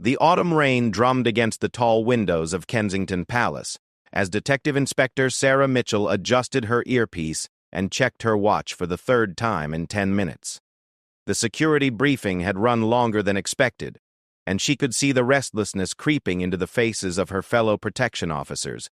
The autumn rain drummed against the tall windows of Kensington Palace as Detective Inspector Sarah Mitchell adjusted her earpiece and checked her watch for the third time in 10 minutes. The security briefing had run longer than expected, and she could see the restlessness creeping into the faces of her fellow protection officers,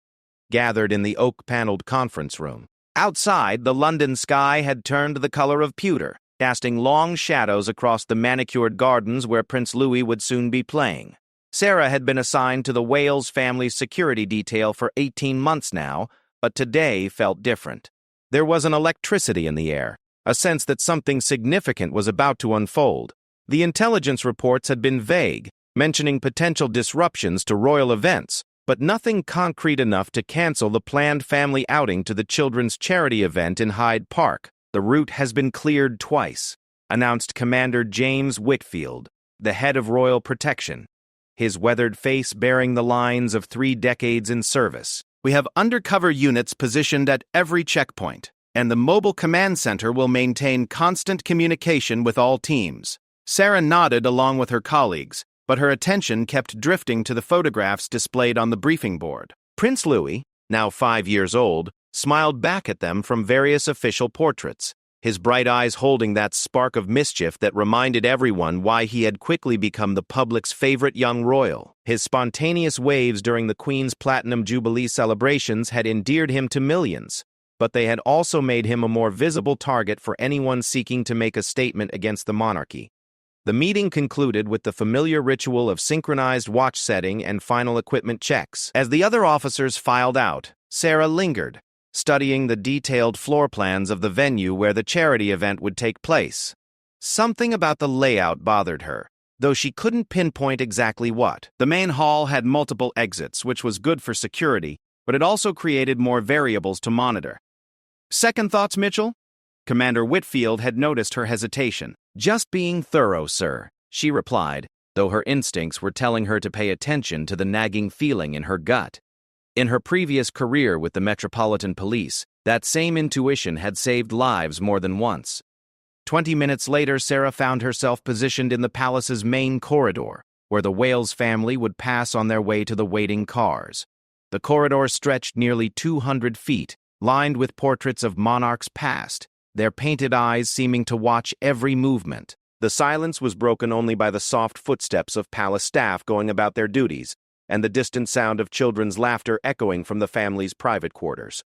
gathered in the oak-paneled conference room. Outside, the London sky had turned the color of pewter, casting long shadows across the manicured gardens where Prince Louis would soon be playing. Sarah had been assigned to the Wales family's security detail for 18 months now, but today felt different. There was an electricity in the air, a sense that something significant was about to unfold. The intelligence reports had been vague, mentioning potential disruptions to royal events, but nothing concrete enough to cancel the planned family outing to the children's charity event in Hyde Park. "The route has been cleared twice," announced Commander James Whitfield, the head of Royal Protection, his weathered face bearing the lines of 3 decades in service. "We have undercover units positioned at every checkpoint, and the mobile command center will maintain constant communication with all teams." Sarah nodded along with her colleagues, but her attention kept drifting to the photographs displayed on the briefing board. Prince Louis, now 5 years old, smiled back at them from various official portraits, his bright eyes holding that spark of mischief that reminded everyone why he had quickly become the public's favorite young royal. His spontaneous waves during the Queen's Platinum Jubilee celebrations had endeared him to millions, but they had also made him a more visible target for anyone seeking to make a statement against the monarchy. The meeting concluded with the familiar ritual of synchronized watch setting and final equipment checks. As the other officers filed out, Sarah lingered, studying the detailed floor plans of the venue where the charity event would take place. Something about the layout bothered her, though she couldn't pinpoint exactly what. The main hall had multiple exits, which was good for security, but it also created more variables to monitor. "Second thoughts, Mitchell?" Commander Whitfield had noticed her hesitation. "Just being thorough, sir," she replied, though her instincts were telling her to pay attention to the nagging feeling in her gut. In her previous career with the Metropolitan Police, that same intuition had saved lives more than once. 20 minutes later, Sarah found herself positioned in the palace's main corridor, where the Wales family would pass on their way to the waiting cars. The corridor stretched nearly 200 feet, lined with portraits of monarchs past, their painted eyes seeming to watch every movement. The silence was broken only by the soft footsteps of palace staff going about their duties, and the distant sound of children's laughter echoing from the family's private quarters.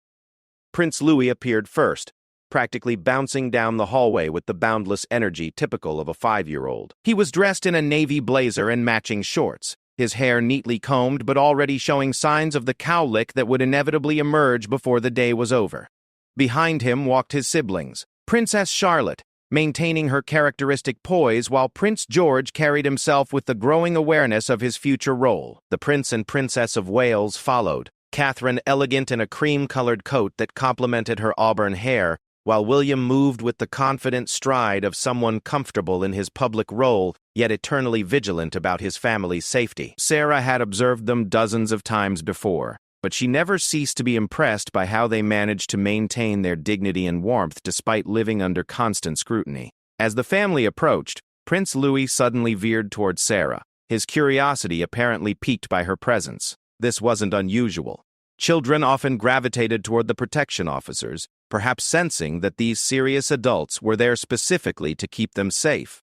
Prince Louis appeared first, practically bouncing down the hallway with the boundless energy typical of a 5-year-old. He was dressed in a navy blazer and matching shorts, his hair neatly combed but already showing signs of the cowlick that would inevitably emerge before the day was over. Behind him walked his siblings, Princess Charlotte, maintaining her characteristic poise while Prince George carried himself with the growing awareness of his future role. The Prince and Princess of Wales followed, Catherine elegant in a cream-colored coat that complemented her auburn hair, while William moved with the confident stride of someone comfortable in his public role, yet eternally vigilant about his family's safety. Sarah had observed them dozens of times before, but she never ceased to be impressed by how they managed to maintain their dignity and warmth despite living under constant scrutiny. As the family approached, Prince Louis suddenly veered toward Sarah, his curiosity apparently piqued by her presence. This wasn't unusual. Children often gravitated toward the protection officers, perhaps sensing that these serious adults were there specifically to keep them safe.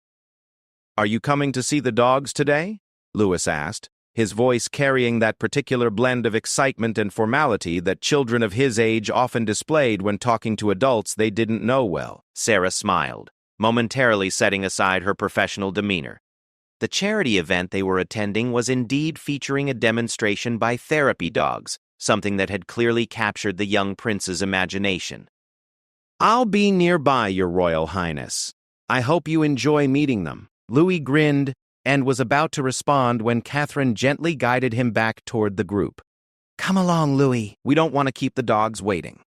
"Are you coming to see the dogs today?" Louis asked, his voice carrying that particular blend of excitement and formality that children of his age often displayed when talking to adults they didn't know well. Sarah smiled, momentarily setting aside her professional demeanor. The charity event they were attending was indeed featuring a demonstration by therapy dogs, something that had clearly captured the young prince's imagination. "I'll be nearby, Your Royal Highness. I hope you enjoy meeting them." Louis grinned and was about to respond when Catherine gently guided him back toward the group. "Come along, Louis. We don't want to keep the dogs waiting."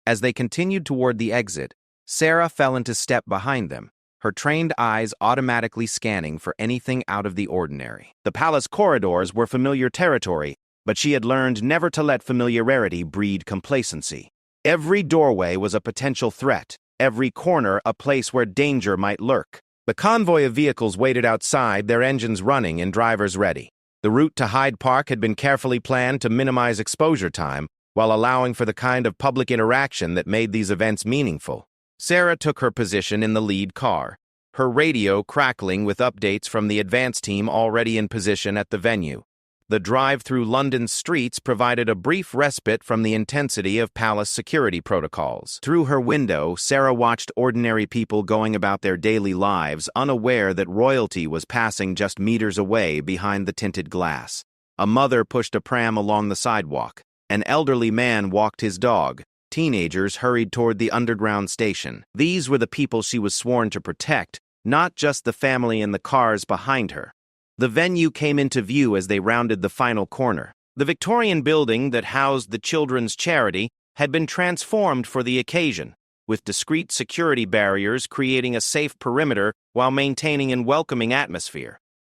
As they continued toward the exit, Sarah fell into step behind them, her trained eyes automatically scanning for anything out of the ordinary. The palace corridors were familiar territory, but she had learned never to let familiarity breed complacency. Every doorway was a potential threat, every corner a place where danger might lurk. The convoy of vehicles waited outside, their engines running and drivers ready. The route to Hyde Park had been carefully planned to minimize exposure time, while allowing for the kind of public interaction that made these events meaningful. Sarah took her position in the lead car, her radio crackling with updates from the advance team already in position at the venue. The drive through London's streets provided a brief respite from the intensity of palace security protocols. Through her window, Sarah watched ordinary people going about their daily lives, unaware that royalty was passing just meters away behind the tinted glass. A mother pushed a pram along the sidewalk. An elderly man walked his dog. Teenagers hurried toward the underground station. These were the people she was sworn to protect, not just the family in the cars behind her. The venue came into view as they rounded the final corner. The Victorian building that housed the children's charity had been transformed for the occasion, with discreet security barriers creating a safe perimeter while maintaining an welcoming atmosphere.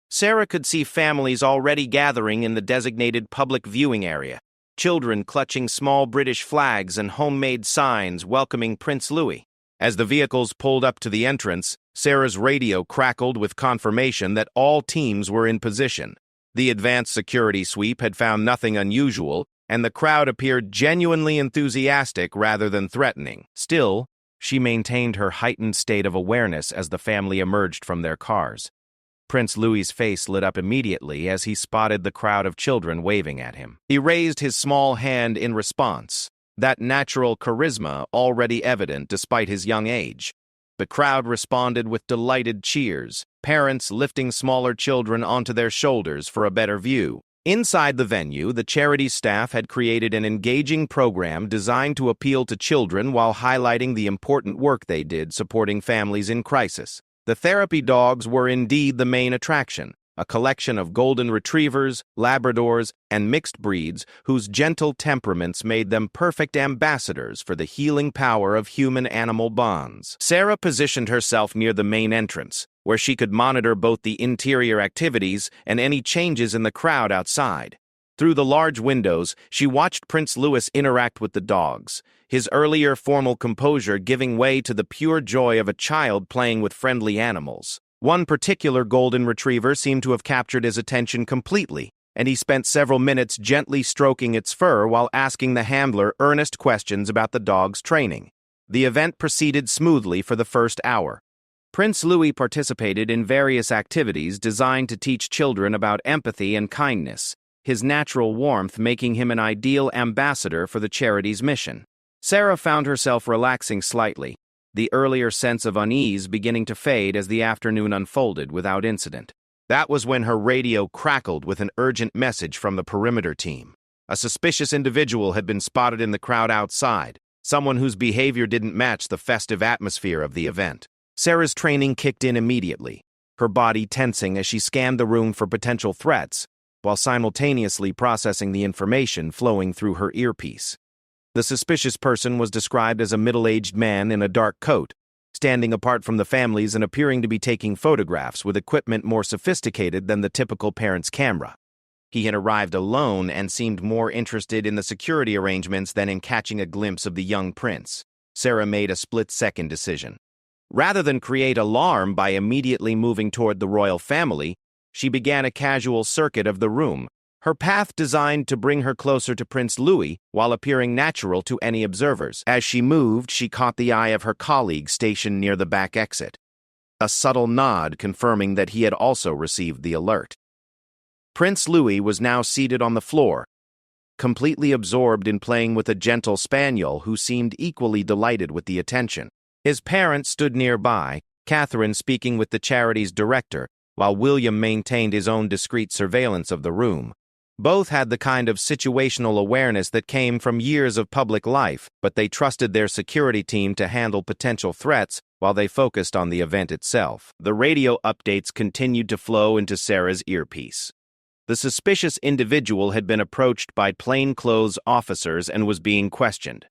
Sarah could see families already gathering in the designated public viewing area, children clutching small British flags and homemade signs welcoming Prince Louis. As the vehicles pulled up to the entrance, Sarah's radio crackled with confirmation that all teams were in position. The advanced security sweep had found nothing unusual, and the crowd appeared genuinely enthusiastic rather than threatening. Still, she maintained her heightened state of awareness as the family emerged from their cars. Prince Louis's face lit up immediately as he spotted the crowd of children waving at him. He raised his small hand in response, that natural charisma already evident despite his young age. The crowd responded with delighted cheers, parents lifting smaller children onto their shoulders for a better view. Inside the venue, the charity's staff had created an engaging program designed to appeal to children while highlighting the important work they did supporting families in crisis. The therapy dogs were indeed the main attraction, a collection of golden retrievers, Labradors, and mixed breeds whose gentle temperaments made them perfect ambassadors for the healing power of human-animal bonds. Sarah positioned herself near the main entrance, where she could monitor both the interior activities and any changes in the crowd outside. Through the large windows, she watched Prince Louis interact with the dogs, his earlier formal composure giving way to the pure joy of a child playing with friendly animals. One particular golden retriever seemed to have captured his attention completely, and he spent several minutes gently stroking its fur while asking the handler earnest questions about the dog's training. The event proceeded smoothly for the first hour. Prince Louis participated in various activities designed to teach children about empathy and kindness, his natural warmth making him an ideal ambassador for the charity's mission. Sarah found herself relaxing slightly, the earlier sense of unease beginning to fade as the afternoon unfolded without incident. That was when her radio crackled with an urgent message from the perimeter team. A suspicious individual had been spotted in the crowd outside, someone whose behavior didn't match the festive atmosphere of the event. Sarah's training kicked in immediately, her body tensing as she scanned the room for potential threats, while simultaneously processing the information flowing through her earpiece. The suspicious person was described as a middle-aged man in a dark coat, standing apart from the families and appearing to be taking photographs with equipment more sophisticated than the typical parent's camera. He had arrived alone and seemed more interested in the security arrangements than in catching a glimpse of the young prince. Sarah made a split-second decision. Rather than create alarm by immediately moving toward the royal family, she began a casual circuit of the room, her path designed to bring her closer to Prince Louis while appearing natural to any observers. As she moved, she caught the eye of her colleague stationed near the back exit. A subtle nod confirming that he had also received the alert. Prince Louis was now seated on the floor, completely absorbed in playing with a gentle spaniel who seemed equally delighted with the attention. His parents stood nearby, Catherine speaking with the charity's director, while William maintained his own discreet surveillance of the room. Both had the kind of situational awareness that came from years of public life, but they trusted their security team to handle potential threats while they focused on the event itself. The radio updates continued to flow into Sarah's earpiece. The suspicious individual had been approached by plainclothes officers and was being questioned.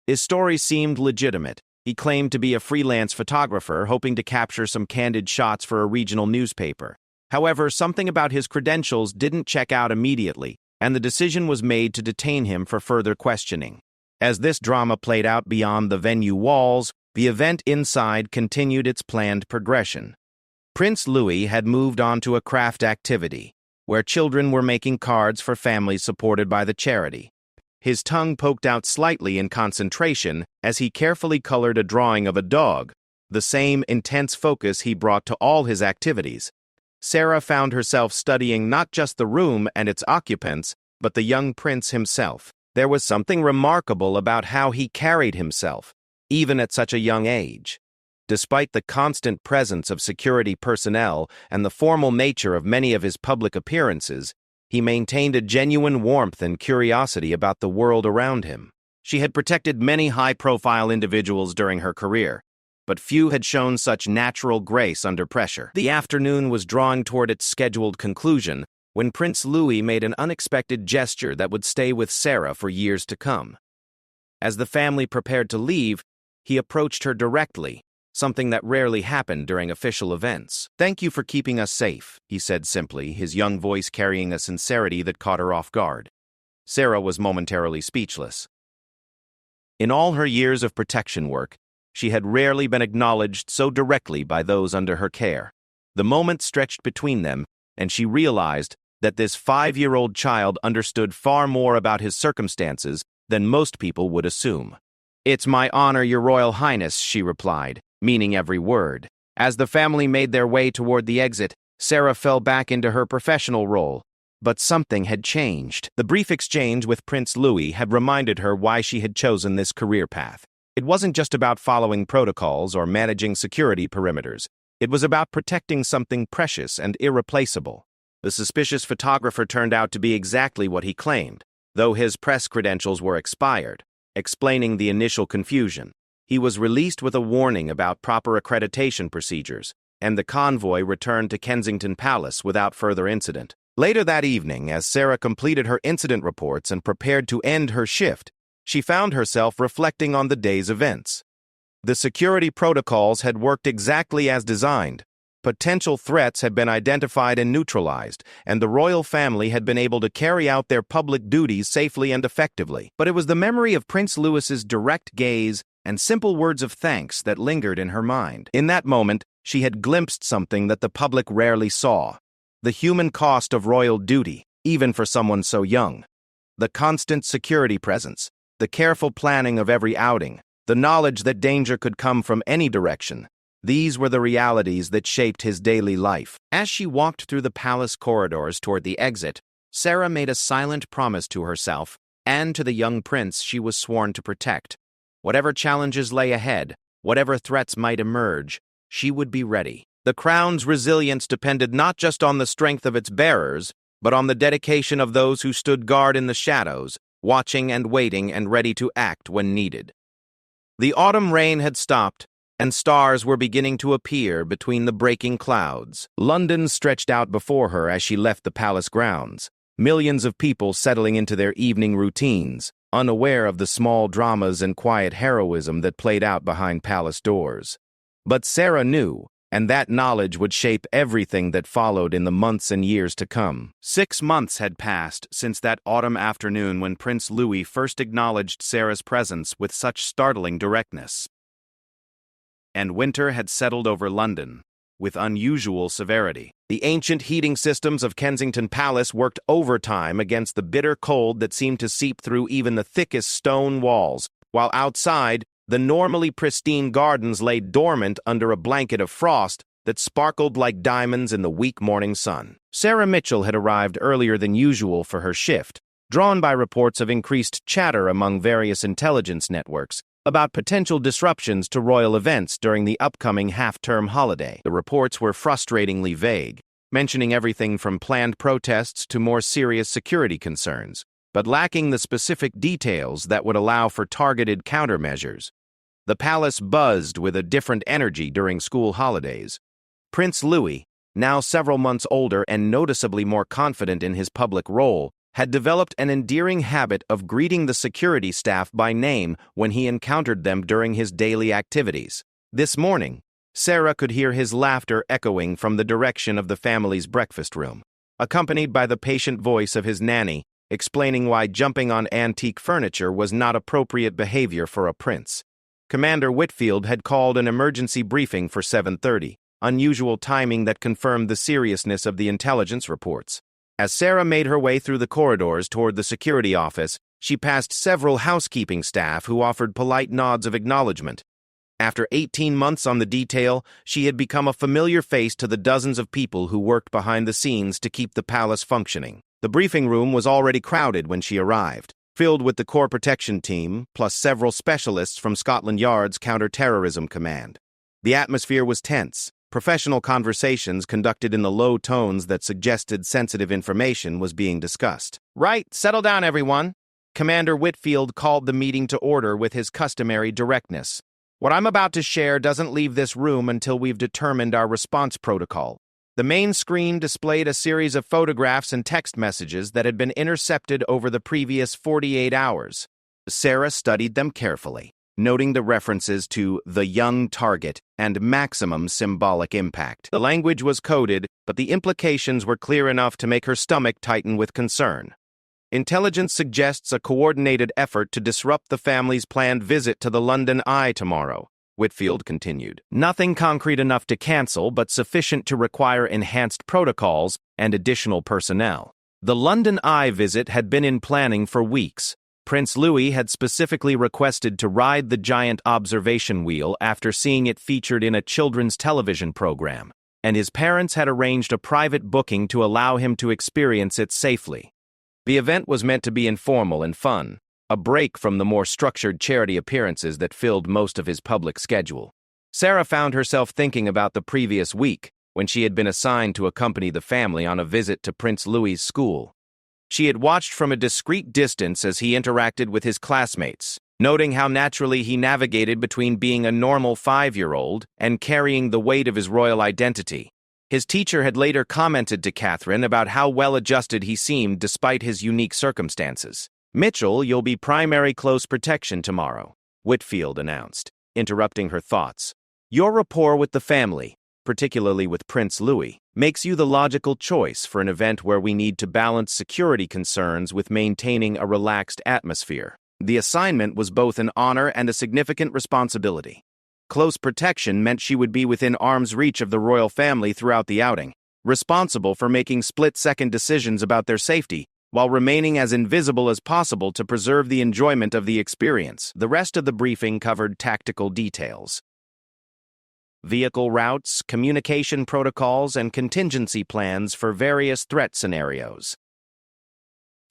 His story seemed legitimate. He claimed to be a freelance photographer hoping to capture some candid shots for a regional newspaper. However, something about his credentials didn't check out immediately, and the decision was made to detain him for further questioning. As this drama played out beyond the venue walls, The event inside continued its planned progression. Prince Louis had moved on to a craft activity, where children were making cards for families supported by the charity. His tongue poked out slightly in concentration as he carefully colored a drawing of a dog, the same intense focus he brought to all his activities. Sarah found herself studying not just the room and its occupants, but the young prince himself. There was something remarkable about how he carried himself, even at such a young age. Despite the constant presence of security personnel and the formal nature of many of his public appearances, he maintained a genuine warmth and curiosity about the world around him. She had protected many high-profile individuals during her career, but few had shown such natural grace under pressure. The afternoon was drawing toward its scheduled conclusion when Prince Louis made an unexpected gesture that would stay with Sarah for years to come. As the family prepared to leave, he approached her directly, something that rarely happened during official events. "Thank you for keeping us safe," he said simply, his young voice carrying a sincerity that caught her off guard. Sarah was momentarily speechless. In all her years of protection work, she had rarely been acknowledged so directly by those under her care. The moment stretched between them, and she realized that this 5-year-old child understood far more about his circumstances than most people would assume. "It's my honor, Your Royal Highness," she replied, meaning every word. As the family made their way toward the exit, Sarah fell back into her professional role. But something had changed. The brief exchange with Prince Louis had reminded her why she had chosen this career path. It wasn't just about following protocols or managing security perimeters. It was about protecting something precious and irreplaceable. The suspicious photographer turned out to be exactly what he claimed, though his press credentials were expired, explaining the initial confusion. He was released with a warning about proper accreditation procedures, and the convoy returned to Kensington Palace without further incident. Later that evening, as Sarah completed her incident reports and prepared to end her shift, she found herself reflecting on the day's events. The security protocols had worked exactly as designed. Potential threats had been identified and neutralized, and the royal family had been able to carry out their public duties safely and effectively. But it was the memory of Prince Louis's direct gaze and simple words of thanks that lingered in her mind. In that moment, she had glimpsed something that the public rarely saw: the human cost of royal duty, even for someone so young. The constant security presence, the careful planning of every outing, the knowledge that danger could come from any direction. These were the realities that shaped his daily life. As she walked through the palace corridors toward the exit, Sarah made a silent promise to herself and to the young prince she was sworn to protect. Whatever challenges lay ahead, whatever threats might emerge, she would be ready. The crown's resilience depended not just on the strength of its bearers, but on the dedication of those who stood guard in the shadows, watching and waiting and ready to act when needed. The autumn rain had stopped, and stars were beginning to appear between the breaking clouds. London stretched out before her as she left the palace grounds, millions of people settling into their evening routines, unaware of the small dramas and quiet heroism that played out behind palace doors. But Sarah knew, and that knowledge would shape everything that followed in the months and years to come. 6 months had passed since that autumn afternoon when Prince Louis first acknowledged Sarah's presence with such startling directness. And winter had settled over London, with unusual severity. The ancient heating systems of Kensington Palace worked overtime against the bitter cold that seemed to seep through even the thickest stone walls, while outside, the normally pristine gardens lay dormant under a blanket of frost that sparkled like diamonds in the weak morning sun. Sarah Mitchell had arrived earlier than usual for her shift, drawn by reports of increased chatter among various intelligence networks about potential disruptions to royal events during the upcoming half-term holiday. The reports were frustratingly vague, mentioning everything from planned protests to more serious security concerns, but lacking the specific details that would allow for targeted countermeasures. The palace buzzed with a different energy during school holidays. Prince Louis, now several months older and noticeably more confident in his public role, had developed an endearing habit of greeting the security staff by name when he encountered them during his daily activities. This morning, Sarah could hear his laughter echoing from the direction of the family's breakfast room, accompanied by the patient voice of his nanny, explaining why jumping on antique furniture was not appropriate behavior for a prince. Commander Whitfield had called an emergency briefing for 7:30, unusual timing that confirmed the seriousness of the intelligence reports. As Sarah made her way through the corridors toward the security office, she passed several housekeeping staff who offered polite nods of acknowledgement. After 18 months on the detail, she had become a familiar face to the dozens of people who worked behind the scenes to keep the palace functioning. The briefing room was already crowded when she arrived, filled with the core protection team, plus several specialists from Scotland Yard's counter-terrorism command. The atmosphere was tense. Professional conversations conducted in the low tones that suggested sensitive information was being discussed. "Right, settle down, everyone." Commander Whitfield called the meeting to order with his customary directness. "What I'm about to share doesn't leave this room until we've determined our response protocol." The main screen displayed a series of photographs and text messages that had been intercepted over the previous 48 hours. Sarah studied them carefully, noting the references to the young target and maximum symbolic impact. The language was coded, but the implications were clear enough to make her stomach tighten with concern. Intelligence suggests a coordinated effort to disrupt the family's planned visit to the London Eye tomorrow, Whitfield continued. Nothing concrete enough to cancel, but sufficient to require enhanced protocols and additional personnel. The London Eye visit had been in planning for weeks. Prince Louis had specifically requested to ride the giant observation wheel after seeing it featured in a children's television program, and his parents had arranged a private booking to allow him to experience it safely. The event was meant to be informal and fun, a break from the more structured charity appearances that filled most of his public schedule. Sarah found herself thinking about the previous week, when she had been assigned to accompany the family on a visit to Prince Louis's school. She had watched from a discreet distance as he interacted with his classmates, noting how naturally he navigated between being a normal 5-year-old and carrying the weight of his royal identity. His teacher had later commented to Catherine about how well-adjusted he seemed despite his unique circumstances. "Mitchell, you'll be primary close protection tomorrow," Whitfield announced, interrupting her thoughts. "Your rapport with the family, particularly with Prince Louis, makes you the logical choice for an event where we need to balance security concerns with maintaining a relaxed atmosphere." The assignment was both an honor and a significant responsibility. Close protection meant she would be within arm's reach of the royal family throughout the outing, responsible for making split-second decisions about their safety, while remaining as invisible as possible to preserve the enjoyment of the experience. The rest of the briefing covered tactical details: vehicle routes, communication protocols, and contingency plans for various threat scenarios.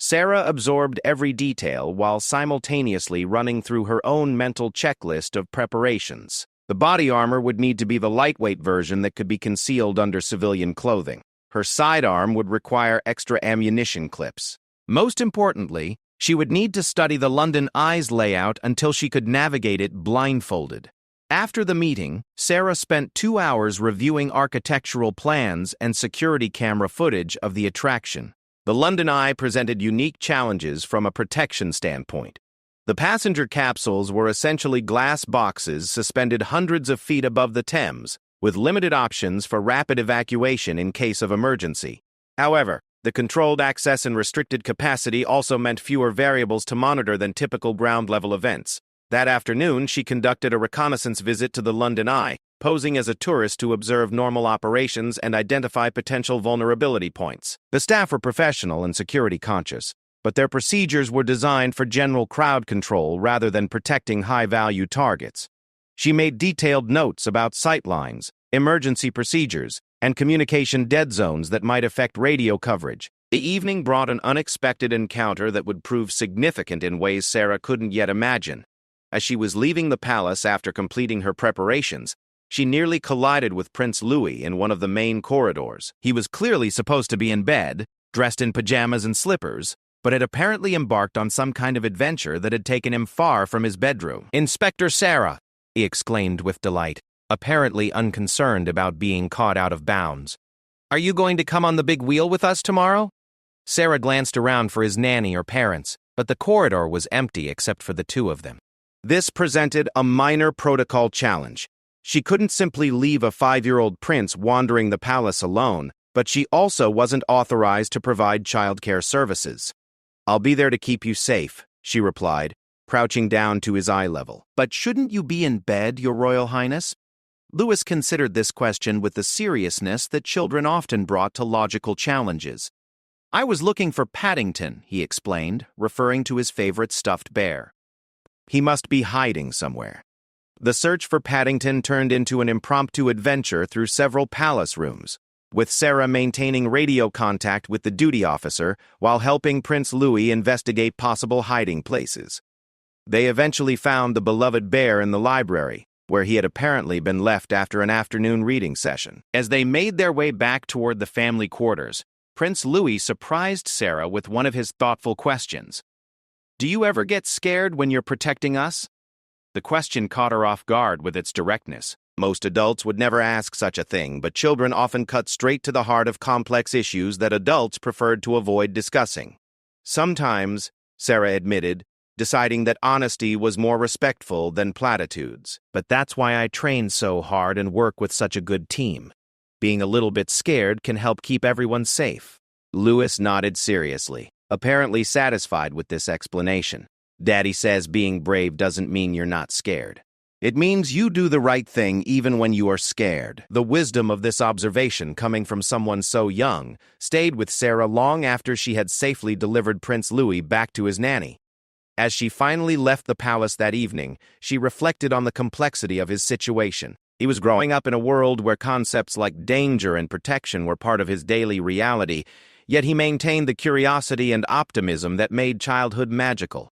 Sarah absorbed every detail while simultaneously running through her own mental checklist of preparations. The body armor would need to be the lightweight version that could be concealed under civilian clothing. Her sidearm would require extra ammunition clips. Most importantly, she would need to study the London Eye's layout until she could navigate it blindfolded. After the meeting, Sarah spent 2 hours reviewing architectural plans and security camera footage of the attraction. The London Eye presented unique challenges from a protection standpoint. The passenger capsules were essentially glass boxes suspended hundreds of feet above the Thames, with limited options for rapid evacuation in case of emergency. However, the controlled access and restricted capacity also meant fewer variables to monitor than typical ground-level events. That afternoon, she conducted a reconnaissance visit to the London Eye, posing as a tourist to observe normal operations and identify potential vulnerability points. The staff were professional and security conscious, but their procedures were designed for general crowd control rather than protecting high-value targets. She made detailed notes about sightlines, emergency procedures, and communication dead zones that might affect radio coverage. The evening brought an unexpected encounter that would prove significant in ways Sarah couldn't yet imagine. As she was leaving the palace after completing her preparations, she nearly collided with Prince Louis in one of the main corridors. He was clearly supposed to be in bed, dressed in pajamas and slippers, but had apparently embarked on some kind of adventure that had taken him far from his bedroom. "Inspector Sarah!" he exclaimed with delight, apparently unconcerned about being caught out of bounds. "Are you going to come on the big wheel with us tomorrow?" Sarah glanced around for his nanny or parents, but the corridor was empty except for the two of them. This presented a minor protocol challenge. She couldn't simply leave a 5-year-old prince wandering the palace alone, but she also wasn't authorized to provide childcare services. "I'll be there to keep you safe," she replied, crouching down to his eye level. "But shouldn't you be in bed, Your Royal Highness?" Louis considered this question with the seriousness that children often brought to logical challenges. "I was looking for Paddington," he explained, referring to his favorite stuffed bear. "He must be hiding somewhere." The search for Paddington turned into an impromptu adventure through several palace rooms, with Sarah maintaining radio contact with the duty officer while helping Prince Louis investigate possible hiding places. They eventually found the beloved bear in the library, where he had apparently been left after an afternoon reading session. As they made their way back toward the family quarters, Prince Louis surprised Sarah with one of his thoughtful questions. "Do you ever get scared when you're protecting us?" The question caught her off guard with its directness. Most adults would never ask such a thing, but children often cut straight to the heart of complex issues that adults preferred to avoid discussing. "Sometimes," Sarah admitted, deciding that honesty was more respectful than platitudes. "But that's why I train so hard and work with such a good team. Being a little bit scared can help keep everyone safe." Louis nodded seriously, apparently satisfied with this explanation. "Daddy says being brave doesn't mean you're not scared. It means you do the right thing even when you are scared." The wisdom of this observation, coming from someone so young, stayed with Sarah long after she had safely delivered Prince Louis back to his nanny. As she finally left the palace that evening, she reflected on the complexity of his situation. He was growing up in a world where concepts like danger and protection were part of his daily reality, yet he maintained the curiosity and optimism that made childhood magical.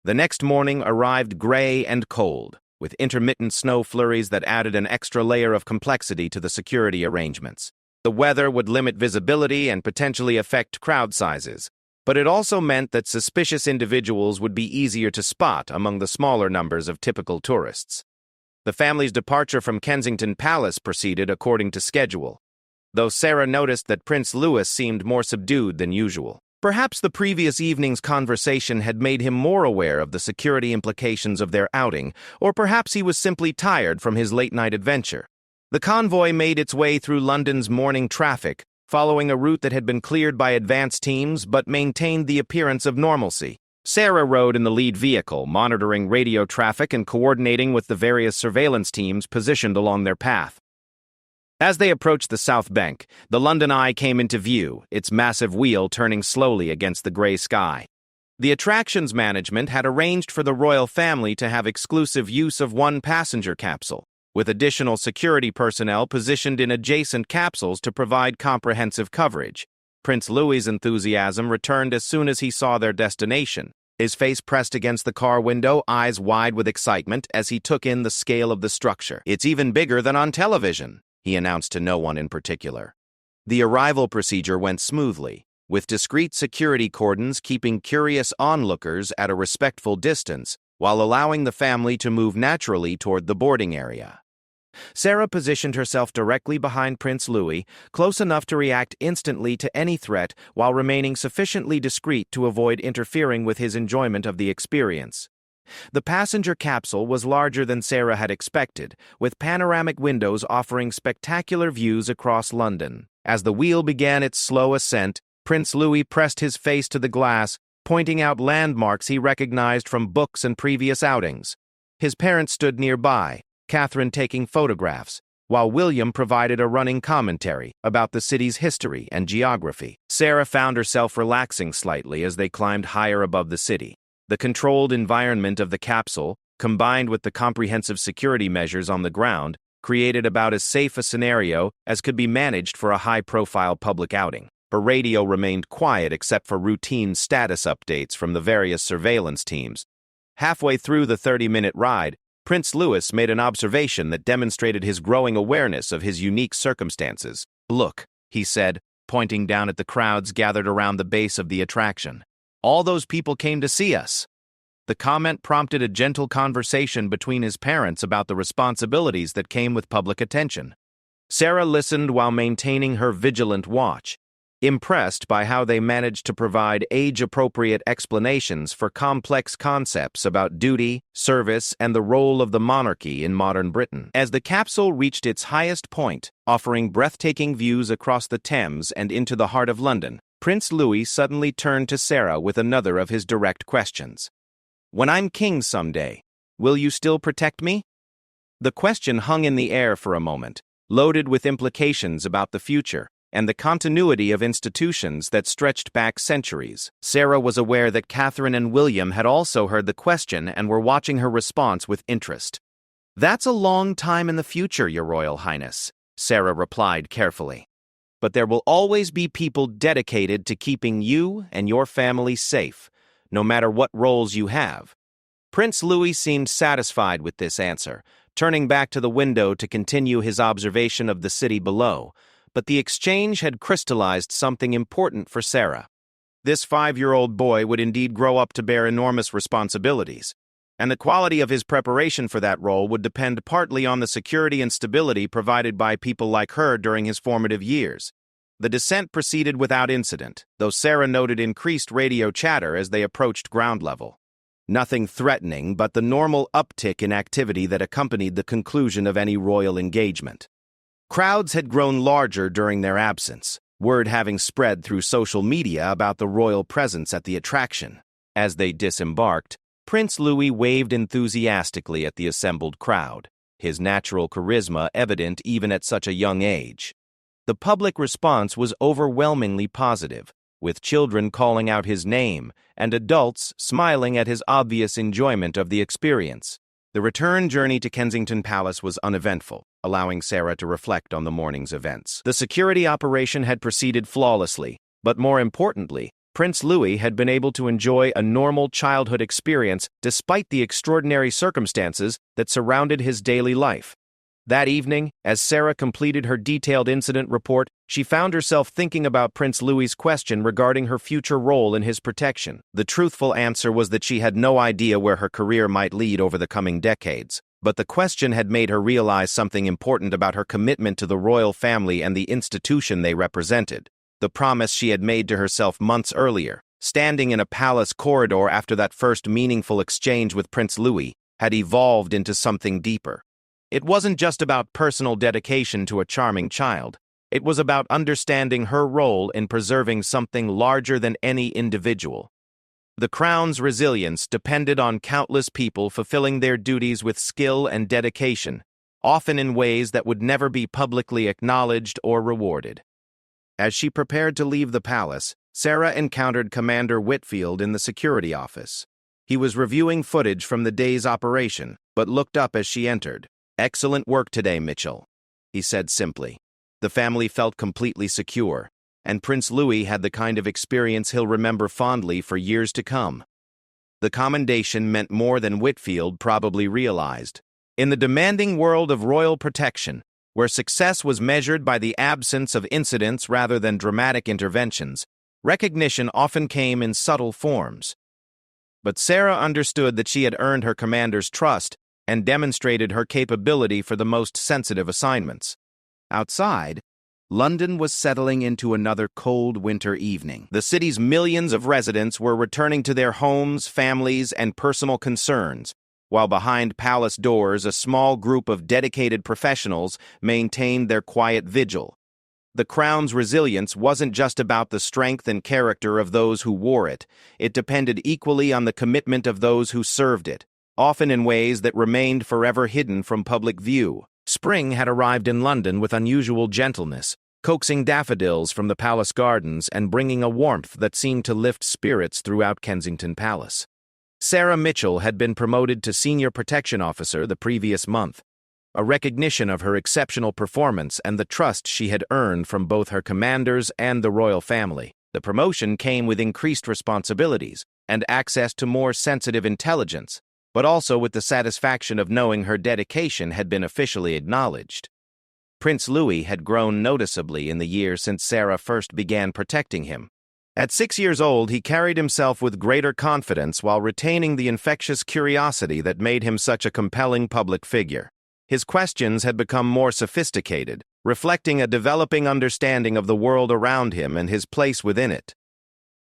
The next morning arrived gray and cold, with intermittent snow flurries that added an extra layer of complexity to the security arrangements. The weather would limit visibility and potentially affect crowd sizes, but it also meant that suspicious individuals would be easier to spot among the smaller numbers of typical tourists. The family's departure from Kensington Palace proceeded according to schedule, though Sarah noticed that Prince Louis seemed more subdued than usual. Perhaps the previous evening's conversation had made him more aware of the security implications of their outing, or perhaps he was simply tired from his late-night adventure. The convoy made its way through London's morning traffic, following a route that had been cleared by advance teams but maintained the appearance of normalcy. Sarah rode in the lead vehicle, monitoring radio traffic and coordinating with the various surveillance teams positioned along their path. As they approached the South Bank, the London Eye came into view, its massive wheel turning slowly against the gray sky. The attractions management had arranged for the royal family to have exclusive use of one passenger capsule, with additional security personnel positioned in adjacent capsules to provide comprehensive coverage. Prince Louis's enthusiasm returned as soon as he saw their destination, his face pressed against the car window, eyes wide with excitement as he took in the scale of the structure. "It's even bigger than on television," he announced to no one in particular. The arrival procedure went smoothly, with discreet security cordons keeping curious onlookers at a respectful distance while allowing the family to move naturally toward the boarding area. Sarah positioned herself directly behind Prince Louis, close enough to react instantly to any threat while remaining sufficiently discreet to avoid interfering with his enjoyment of the experience. The passenger capsule was larger than Sarah had expected, with panoramic windows offering spectacular views across London. As the wheel began its slow ascent, Prince Louis pressed his face to the glass, pointing out landmarks he recognized from books and previous outings. His parents stood nearby, Catherine taking photographs, while William provided a running commentary about the city's history and geography. Sarah found herself relaxing slightly as they climbed higher above the city. The controlled environment of the capsule, combined with the comprehensive security measures on the ground, created about as safe a scenario as could be managed for a high-profile public outing. Her radio remained quiet except for routine status updates from the various surveillance teams. Halfway through the 30-minute ride, Prince Louis made an observation that demonstrated his growing awareness of his unique circumstances. "Look," he said, pointing down at the crowds gathered around the base of the attraction. "All those people came to see us." The comment prompted a gentle conversation between his parents about the responsibilities that came with public attention. Sarah listened while maintaining her vigilant watch, impressed by how they managed to provide age-appropriate explanations for complex concepts about duty, service, and the role of the monarchy in modern Britain. As the capsule reached its highest point, offering breathtaking views across the Thames and into the heart of London, Prince Louis suddenly turned to Sarah with another of his direct questions. When I'm king someday, will you still protect me? The question hung in the air for a moment, loaded with implications about the future and the continuity of institutions that stretched back centuries. Sarah was aware that Catherine and William had also heard the question and were watching her response with interest. "That's a long time in the future, Your Royal Highness," Sarah replied carefully. "But there will always be people dedicated to keeping you and your family safe, no matter what roles you have." Prince Louis seemed satisfied with this answer, turning back to the window to continue his observation of the city below, but the exchange had crystallized something important for Sarah. This 5-year-old boy would indeed grow up to bear enormous responsibilities, and the quality of his preparation for that role would depend partly on the security and stability provided by people like her during his formative years. The descent proceeded without incident, though Sarah noted increased radio chatter as they approached ground level. Nothing threatening, but the normal uptick in activity that accompanied the conclusion of any royal engagement. Crowds had grown larger during their absence, word having spread through social media about the royal presence at the attraction. As they disembarked, Prince Louis waved enthusiastically at the assembled crowd, his natural charisma evident even at such a young age. The public response was overwhelmingly positive, with children calling out his name and adults smiling at his obvious enjoyment of the experience. The return journey to Kensington Palace was uneventful, allowing Sarah to reflect on the morning's events. The security operation had proceeded flawlessly, but more importantly, Prince Louis had been able to enjoy a normal childhood experience despite the extraordinary circumstances that surrounded his daily life. That evening, as Sarah completed her detailed incident report, she found herself thinking about Prince Louis's question regarding her future role in his protection. The truthful answer was that she had no idea where her career might lead over the coming decades, but the question had made her realize something important about her commitment to the royal family and the institution they represented. The promise she had made to herself months earlier, standing in a palace corridor after that first meaningful exchange with Prince Louis, had evolved into something deeper. It wasn't just about personal dedication to a charming child. It was about understanding her role in preserving something larger than any individual. The crown's resilience depended on countless people fulfilling their duties with skill and dedication, often in ways that would never be publicly acknowledged or rewarded. As she prepared to leave the palace, Sarah encountered Commander Whitfield in the security office. He was reviewing footage from the day's operation, but looked up as she entered. "Excellent work today, Mitchell," he said simply. The family felt completely secure, and Prince Louis had the kind of experience he'll remember fondly for years to come. The commendation meant more than Whitfield probably realized. In the demanding world of royal protection, where success was measured by the absence of incidents rather than dramatic interventions, recognition often came in subtle forms. But Sarah understood that she had earned her commander's trust and demonstrated her capability for the most sensitive assignments. Outside, London was settling into another cold winter evening. The city's millions of residents were returning to their homes, families, and personal concerns, while behind palace doors a small group of dedicated professionals maintained their quiet vigil. The crown's resilience wasn't just about the strength and character of those who wore it. It depended equally on the commitment of those who served it, often in ways that remained forever hidden from public view. Spring had arrived in London with unusual gentleness, coaxing daffodils from the palace gardens and bringing a warmth that seemed to lift spirits throughout Kensington Palace. Sarah Mitchell had been promoted to Senior Protection Officer the previous month, a recognition of her exceptional performance and the trust she had earned from both her commanders and the royal family. The promotion came with increased responsibilities and access to more sensitive intelligence, but also with the satisfaction of knowing her dedication had been officially acknowledged. Prince Louis had grown noticeably in the year since Sarah first began protecting him. At 6 years old, he carried himself with greater confidence while retaining the infectious curiosity that made him such a compelling public figure. His questions had become more sophisticated, reflecting a developing understanding of the world around him and his place within it.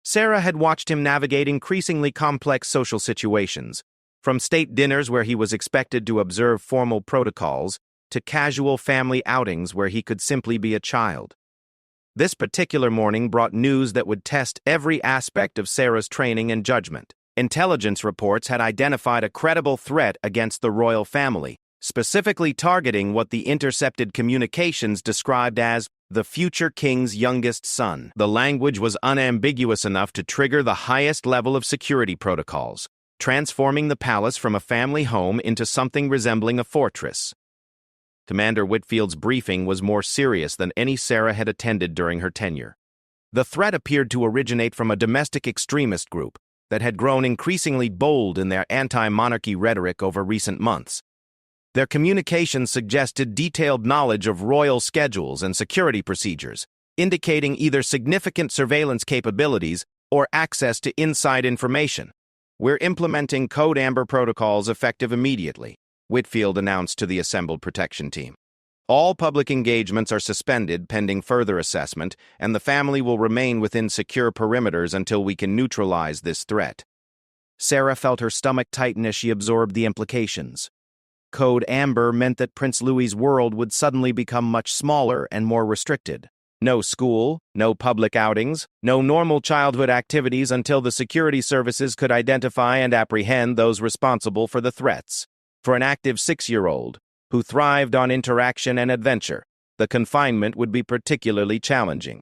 Sarah had watched him navigate increasingly complex social situations, from state dinners where he was expected to observe formal protocols to casual family outings where he could simply be a child. This particular morning brought news that would test every aspect of Sarah's training and judgment. Intelligence reports had identified a credible threat against the royal family, specifically targeting what the intercepted communications described as the future king's youngest son. The language was unambiguous enough to trigger the highest level of security protocols, transforming the palace from a family home into something resembling a fortress. Commander Whitfield's briefing was more serious than any Sarah had attended during her tenure. The threat appeared to originate from a domestic extremist group that had grown increasingly bold in their anti-monarchy rhetoric over recent months. Their communications suggested detailed knowledge of royal schedules and security procedures, indicating either significant surveillance capabilities or access to inside information. "We're implementing Code Amber protocols effective immediately," Whitfield announced to the assembled protection team. "All public engagements are suspended pending further assessment, and the family will remain within secure perimeters until we can neutralize this threat." Sarah felt her stomach tighten as she absorbed the implications. Code Amber meant that Prince Louis's world would suddenly become much smaller and more restricted. No school, no public outings, no normal childhood activities until the security services could identify and apprehend those responsible for the threats. For an active 6-year-old, who thrived on interaction and adventure, the confinement would be particularly challenging.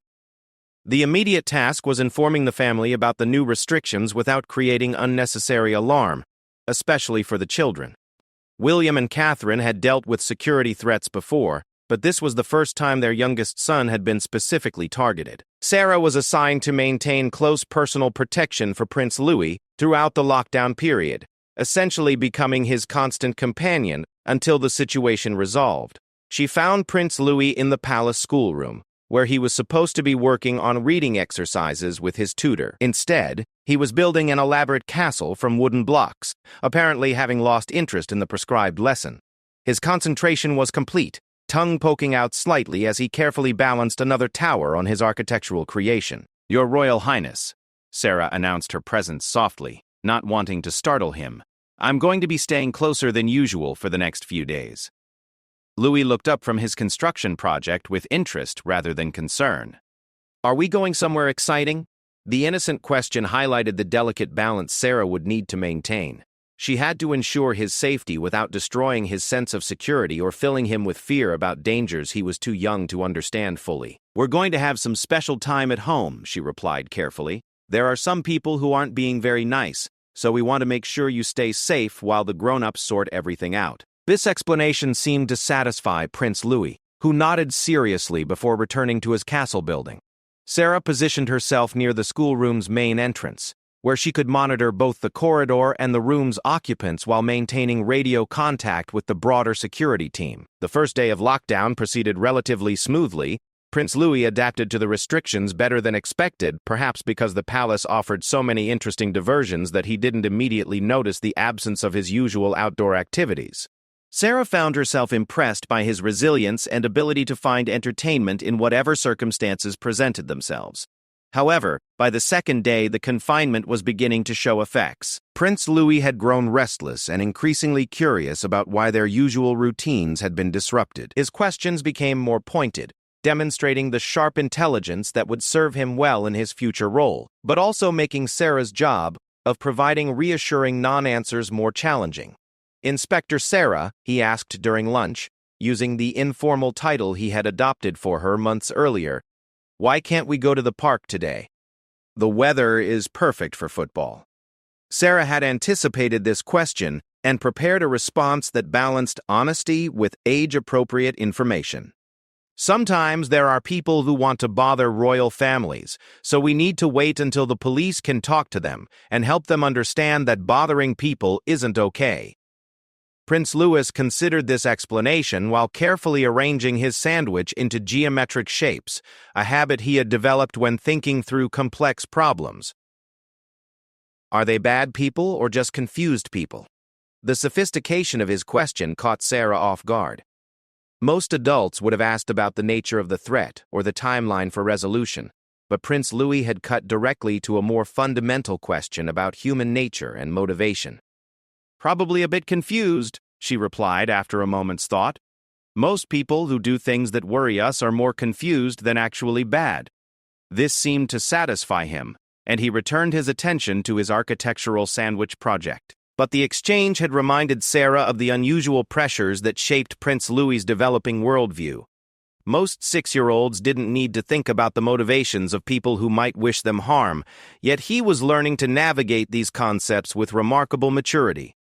The immediate task was informing the family about the new restrictions without creating unnecessary alarm, especially for the children. William and Catherine had dealt with security threats before, but this was the first time their youngest son had been specifically targeted. Sarah was assigned to maintain close personal protection for Prince Louis throughout the lockdown period, essentially becoming his constant companion until the situation resolved. She found Prince Louis in the palace schoolroom, where he was supposed to be working on reading exercises with his tutor. Instead, he was building an elaborate castle from wooden blocks, apparently having lost interest in the prescribed lesson. His concentration was complete, tongue poking out slightly as he carefully balanced another tower on his architectural creation. "Your Royal Highness," Sarah announced her presence softly, not wanting to startle him. "I'm going to be staying closer than usual for the next few days." Louis looked up from his construction project with interest rather than concern. "Are we going somewhere exciting?" The innocent question highlighted the delicate balance Sarah would need to maintain. She had to ensure his safety without destroying his sense of security or filling him with fear about dangers he was too young to understand fully. "We're going to have some special time at home," she replied carefully. "There are some people who aren't being very nice, so we want to make sure you stay safe while the grown-ups sort everything out." This explanation seemed to satisfy Prince Louis, who nodded seriously before returning to his castle building. Sarah positioned herself near the schoolroom's main entrance, where she could monitor both the corridor and the room's occupants while maintaining radio contact with the broader security team. The first day of lockdown proceeded relatively smoothly. Prince Louis adapted to the restrictions better than expected, perhaps because the palace offered so many interesting diversions that he didn't immediately notice the absence of his usual outdoor activities. Sarah found herself impressed by his resilience and ability to find entertainment in whatever circumstances presented themselves. However, by the second day, the confinement was beginning to show effects. Prince Louis had grown restless and increasingly curious about why their usual routines had been disrupted. His questions became more pointed, demonstrating the sharp intelligence that would serve him well in his future role, but also making Sarah's job of providing reassuring non-answers more challenging. "Inspector Sarah," he asked during lunch, using the informal title he had adopted for her months earlier, "why can't we go to the park today? The weather is perfect for football." Sarah had anticipated this question and prepared a response that balanced honesty with age-appropriate information. "Sometimes there are people who want to bother royal families, so we need to wait until the police can talk to them and help them understand that bothering people isn't okay." Prince Louis considered this explanation while carefully arranging his sandwich into geometric shapes, a habit he had developed when thinking through complex problems. Are they bad people or just confused people? The sophistication of his question caught Sarah off guard. Most adults would have asked about the nature of the threat or the timeline for resolution, but Prince Louis had cut directly to a more fundamental question about human nature and motivation. "Probably a bit confused," she replied after a moment's thought. "Most people who do things that worry us are more confused than actually bad." This seemed to satisfy him, and he returned his attention to his architectural sandwich project. But the exchange had reminded Sarah of the unusual pressures that shaped Prince Louis's developing worldview. Most 6-year-olds didn't need to think about the motivations of people who might wish them harm, yet he was learning to navigate these concepts with remarkable maturity.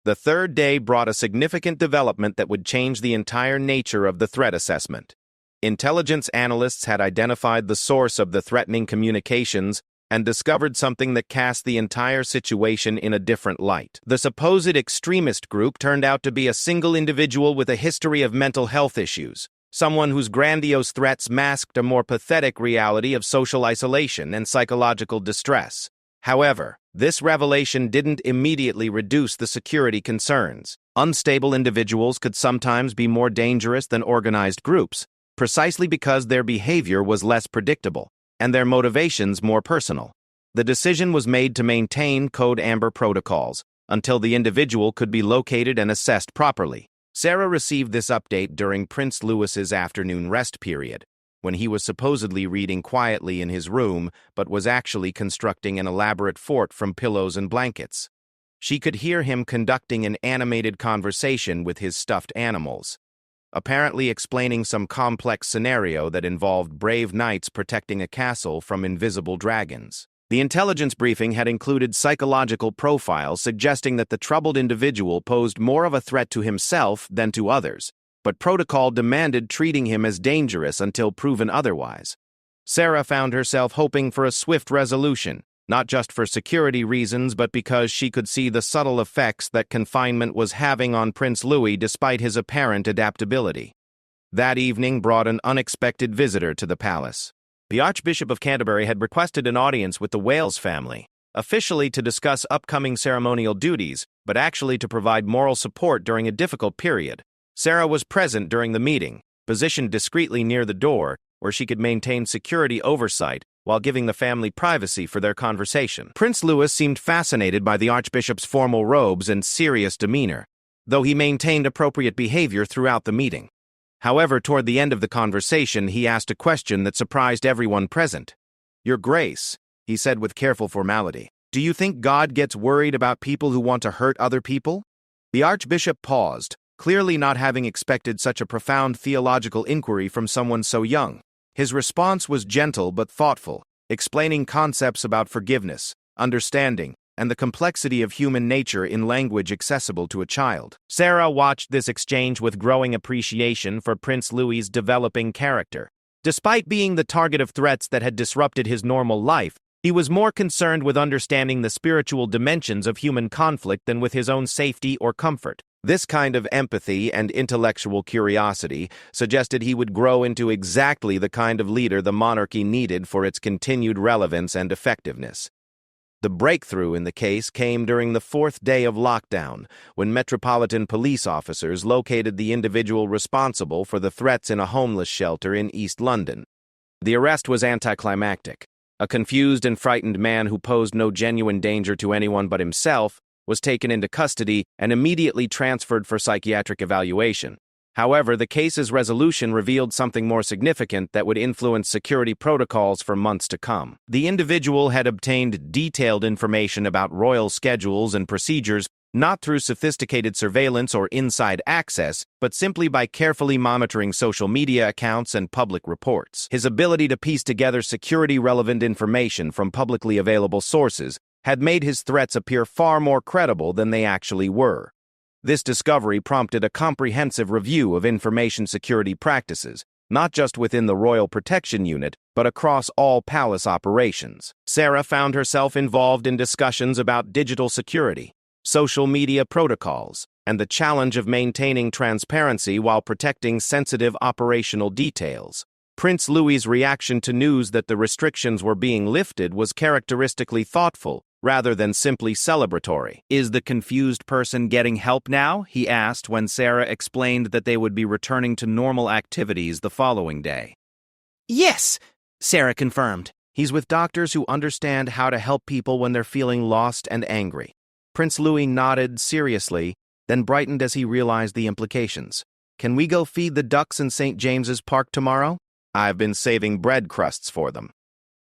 The third day brought a significant development that would change the entire nature of the threat assessment. Intelligence analysts had identified the source of the threatening communications and discovered something that cast the entire situation in a different light. The supposed extremist group turned out to be a single individual with a history of mental health issues, someone whose grandiose threats masked a more pathetic reality of social isolation and psychological distress. However, this revelation didn't immediately reduce the security concerns. Unstable individuals could sometimes be more dangerous than organized groups, precisely because their behavior was less predictable and their motivations more personal. The decision was made to maintain Code Amber protocols until the individual could be located and assessed properly. Sarah received this update during Prince Louis's afternoon rest period, when he was supposedly reading quietly in his room but was actually constructing an elaborate fort from pillows and blankets. She could hear him conducting an animated conversation with his stuffed animals, apparently explaining some complex scenario that involved brave knights protecting a castle from invisible dragons. The intelligence briefing had included psychological profiles suggesting that the troubled individual posed more of a threat to himself than to others, but protocol demanded treating him as dangerous until proven otherwise. Sarah found herself hoping for a swift resolution, not just for security reasons but because she could see the subtle effects that confinement was having on Prince Louis despite his apparent adaptability. That evening brought an unexpected visitor to the palace. The Archbishop of Canterbury had requested an audience with the Wales family, officially to discuss upcoming ceremonial duties, but actually to provide moral support during a difficult period. Sarah was present during the meeting, positioned discreetly near the door, where she could maintain security oversight while giving the family privacy for their conversation. Prince Louis seemed fascinated by the Archbishop's formal robes and serious demeanor, though he maintained appropriate behavior throughout the meeting. However, toward the end of the conversation, he asked a question that surprised everyone present. "Your Grace," he said with careful formality, "do you think God gets worried about people who want to hurt other people?" The Archbishop paused, clearly not having expected such a profound theological inquiry from someone so young. His response was gentle but thoughtful, explaining concepts about forgiveness, understanding, and the complexity of human nature in language accessible to a child. Sarah watched this exchange with growing appreciation for Prince Louis's developing character. Despite being the target of threats that had disrupted his normal life, he was more concerned with understanding the spiritual dimensions of human conflict than with his own safety or comfort. This kind of empathy and intellectual curiosity suggested he would grow into exactly the kind of leader the monarchy needed for its continued relevance and effectiveness. The breakthrough in the case came during the 4th day of lockdown, when Metropolitan Police officers located the individual responsible for the threats in a homeless shelter in East London. The arrest was anticlimactic. A confused and frightened man who posed no genuine danger to anyone but himself was taken into custody and immediately transferred for psychiatric evaluation. However, the case's resolution revealed something more significant that would influence security protocols for months to come. The individual had obtained detailed information about royal schedules and procedures, not through sophisticated surveillance or inside access, but simply by carefully monitoring social media accounts and public reports. His ability to piece together security-relevant information from publicly available sources had made his threats appear far more credible than they actually were. This discovery prompted a comprehensive review of information security practices, not just within the Royal Protection Unit, but across all palace operations. Sarah found herself involved in discussions about digital security, social media protocols, and the challenge of maintaining transparency while protecting sensitive operational details. Prince Louis's reaction to news that the restrictions were being lifted was characteristically thoughtful, rather than simply celebratory. "Is the confused person getting help now?" he asked when Sarah explained that they would be returning to normal activities the following day. "Yes," Sarah confirmed. "He's with doctors who understand how to help people when they're feeling lost and angry." Prince Louis nodded seriously, then brightened as he realized the implications. "Can we go feed the ducks in St. James's Park tomorrow? I've been saving bread crusts for them."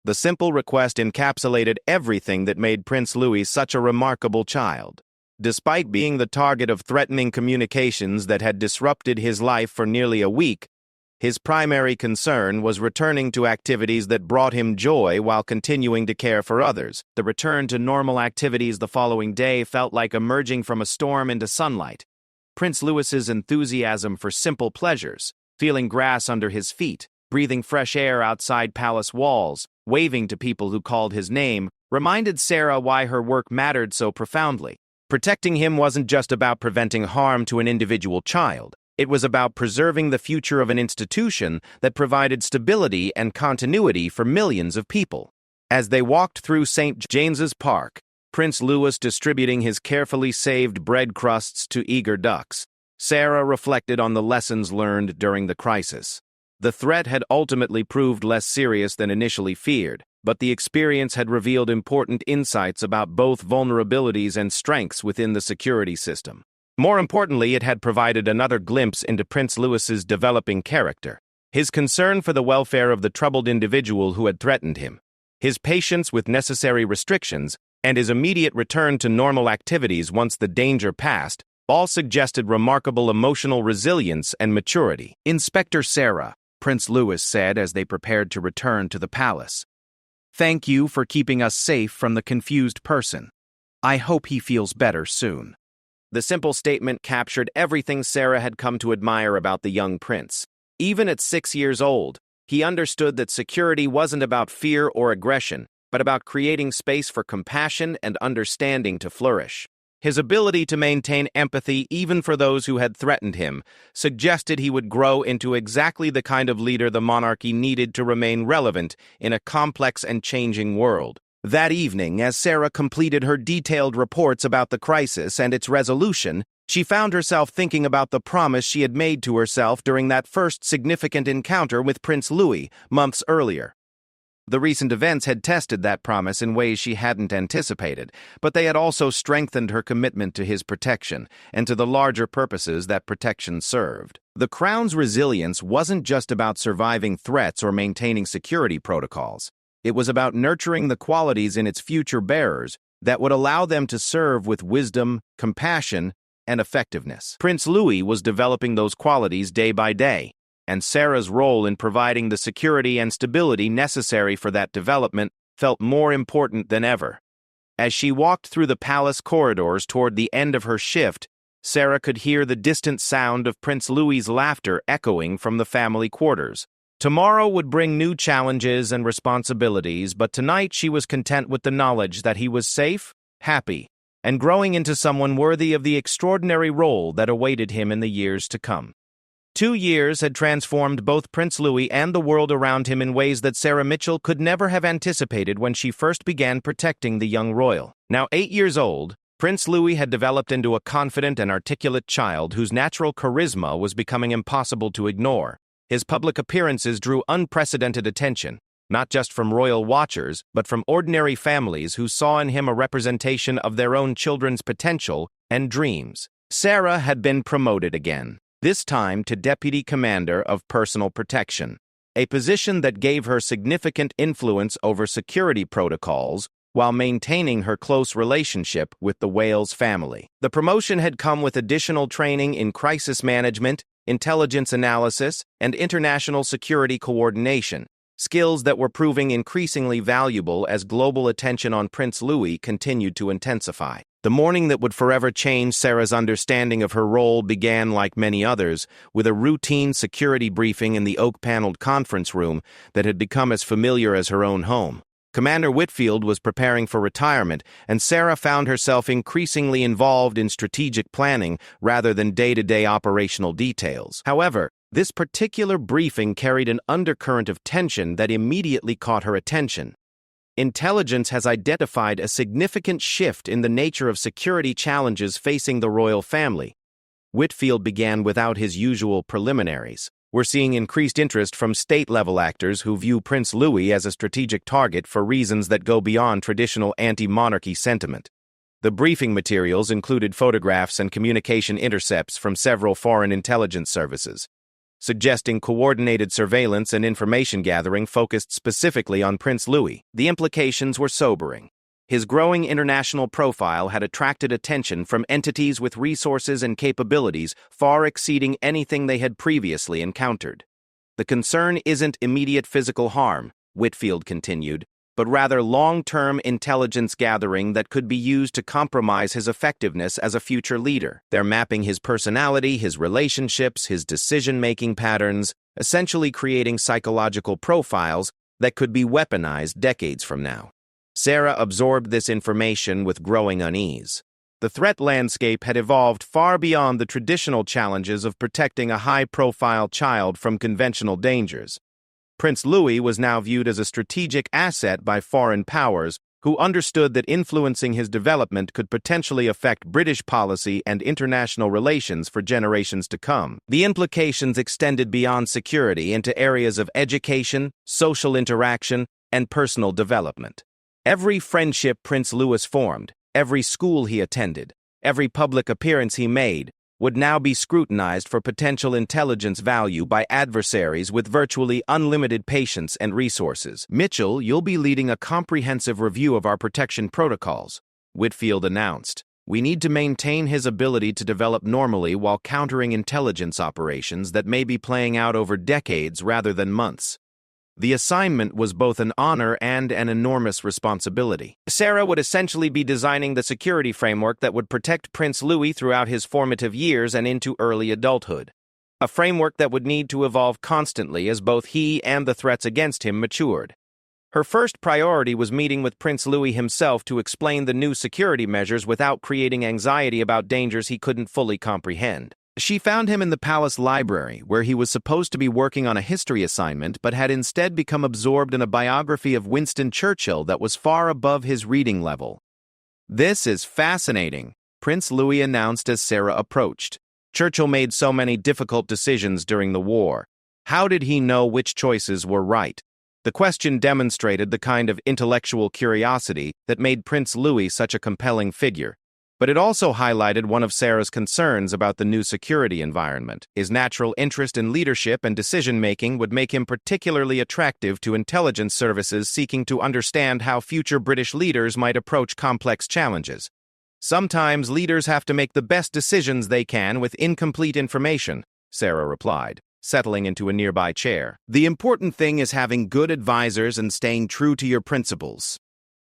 The simple request encapsulated everything that made Prince Louis such a remarkable child. Despite being the target of threatening communications that had disrupted his life for nearly a week, his primary concern was returning to activities that brought him joy while continuing to care for others. The return to normal activities the following day felt like emerging from a storm into sunlight. Prince Louis's enthusiasm for simple pleasures, feeling grass under his feet, breathing fresh air outside palace walls, waving to people who called his name, reminded Sarah why her work mattered so profoundly. Protecting him wasn't just about preventing harm to an individual child. It was about preserving the future of an institution that provided stability and continuity for millions of people. As they walked through St. James's Park, Prince Louis distributing his carefully saved bread crusts to eager ducks, Sarah reflected on the lessons learned during the crisis. The threat had ultimately proved less serious than initially feared, but the experience had revealed important insights about both vulnerabilities and strengths within the security system. More importantly, it had provided another glimpse into Prince Louis's developing character, his concern for the welfare of the troubled individual who had threatened him, his patience with necessary restrictions, and his immediate return to normal activities once the danger passed, all suggested remarkable emotional resilience and maturity. "Inspector Sarah," Prince Louis said as they prepared to return to the palace. "Thank you for keeping us safe from the confused person. I hope he feels better soon." The simple statement captured everything Sarah had come to admire about the young prince. Even at 6 years old, he understood that security wasn't about fear or aggression, but about creating space for compassion and understanding to flourish. His ability to maintain empathy even for those who had threatened him suggested he would grow into exactly the kind of leader the monarchy needed to remain relevant in a complex and changing world. That evening, as Sarah completed her detailed reports about the crisis and its resolution, she found herself thinking about the promise she had made to herself during that first significant encounter with Prince Louis months earlier. The recent events had tested that promise in ways she hadn't anticipated, but they had also strengthened her commitment to his protection and to the larger purposes that protection served. The crown's resilience wasn't just about surviving threats or maintaining security protocols. It was about nurturing the qualities in its future bearers that would allow them to serve with wisdom, compassion, and effectiveness. Prince Louis was developing those qualities day by day, and Sarah's role in providing the security and stability necessary for that development felt more important than ever. As she walked through the palace corridors toward the end of her shift, Sarah could hear the distant sound of Prince Louis's laughter echoing from the family quarters. Tomorrow would bring new challenges and responsibilities, but tonight she was content with the knowledge that he was safe, happy, and growing into someone worthy of the extraordinary role that awaited him in the years to come. 2 years had transformed both Prince Louis and the world around him in ways that Sarah Mitchell could never have anticipated when she first began protecting the young royal. Now 8 years old, Prince Louis had developed into a confident and articulate child whose natural charisma was becoming impossible to ignore. His public appearances drew unprecedented attention, not just from royal watchers, but from ordinary families who saw in him a representation of their own children's potential and dreams. Sarah had been promoted again, this time to Deputy Commander of Personal Protection, a position that gave her significant influence over security protocols while maintaining her close relationship with the Wales family. The promotion had come with additional training in crisis management, intelligence analysis, and international security coordination, skills that were proving increasingly valuable as global attention on Prince Louis continued to intensify. The morning that would forever change Sarah's understanding of her role began, like many others, with a routine security briefing in the oak-paneled conference room that had become as familiar as her own home. Commander Whitfield was preparing for retirement, and Sarah found herself increasingly involved in strategic planning rather than day-to-day operational details. However, this particular briefing carried an undercurrent of tension that immediately caught her attention. Intelligence has identified a significant shift in the nature of security challenges facing the royal family. Whitfield began without his usual preliminaries. We're seeing increased interest from state-level actors who view Prince Louis as a strategic target for reasons that go beyond traditional anti-monarchy sentiment. The briefing materials included photographs and communication intercepts from several foreign intelligence services. suggesting coordinated surveillance and information gathering focused specifically on Prince Louis. The implications were sobering. His growing international profile had attracted attention from entities with resources and capabilities far exceeding anything they had previously encountered. The concern isn't immediate physical harm, Whitfield continued, but rather long-term intelligence gathering that could be used to compromise his effectiveness as a future leader. They're mapping his personality, his relationships, his decision-making patterns, essentially creating psychological profiles that could be weaponized decades from now. Sarah absorbed this information with growing unease. The threat landscape had evolved far beyond the traditional challenges of protecting a high-profile child from conventional dangers. Prince Louis was now viewed as a strategic asset by foreign powers who understood that influencing his development could potentially affect British policy and international relations for generations to come. The implications extended beyond security into areas of education, social interaction, and personal development. Every friendship Prince Louis formed, every school he attended, every public appearance he made, would now be scrutinized for potential intelligence value by adversaries with virtually unlimited patience and resources. "Mitchell, you'll be leading a comprehensive review of our protection protocols," Whitfield announced. "We need to maintain his ability to develop normally while countering intelligence operations that may be playing out over decades rather than months." The assignment was both an honor and an enormous responsibility. Sarah would essentially be designing the security framework that would protect Prince Louis throughout his formative years and into early adulthood. A framework that would need to evolve constantly as both he and the threats against him matured. Her first priority was meeting with Prince Louis himself to explain the new security measures without creating anxiety about dangers he couldn't fully comprehend. She found him in the palace library, where he was supposed to be working on a history assignment but had instead become absorbed in a biography of Winston Churchill that was far above his reading level. "This is fascinating," Prince Louis announced as Sarah approached. "Churchill made so many difficult decisions during the war. How did he know which choices were right?" The question demonstrated the kind of intellectual curiosity that made Prince Louis such a compelling figure. But it also highlighted one of Sarah's concerns about the new security environment. His natural interest in leadership and decision-making would make him particularly attractive to intelligence services seeking to understand how future British leaders might approach complex challenges. "Sometimes leaders have to make the best decisions they can with incomplete information," Sarah replied, settling into a nearby chair. "The important thing is having good advisors and staying true to your principles."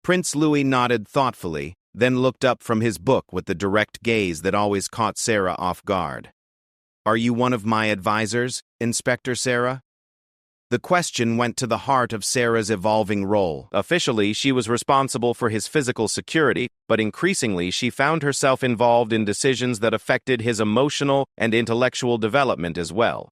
Prince Louis nodded thoughtfully, then looked up from his book with the direct gaze that always caught Sarah off guard. "Are you one of my advisors, Inspector Sarah?" The question went to the heart of Sarah's evolving role. Officially, she was responsible for his physical security, but increasingly she found herself involved in decisions that affected his emotional and intellectual development as well.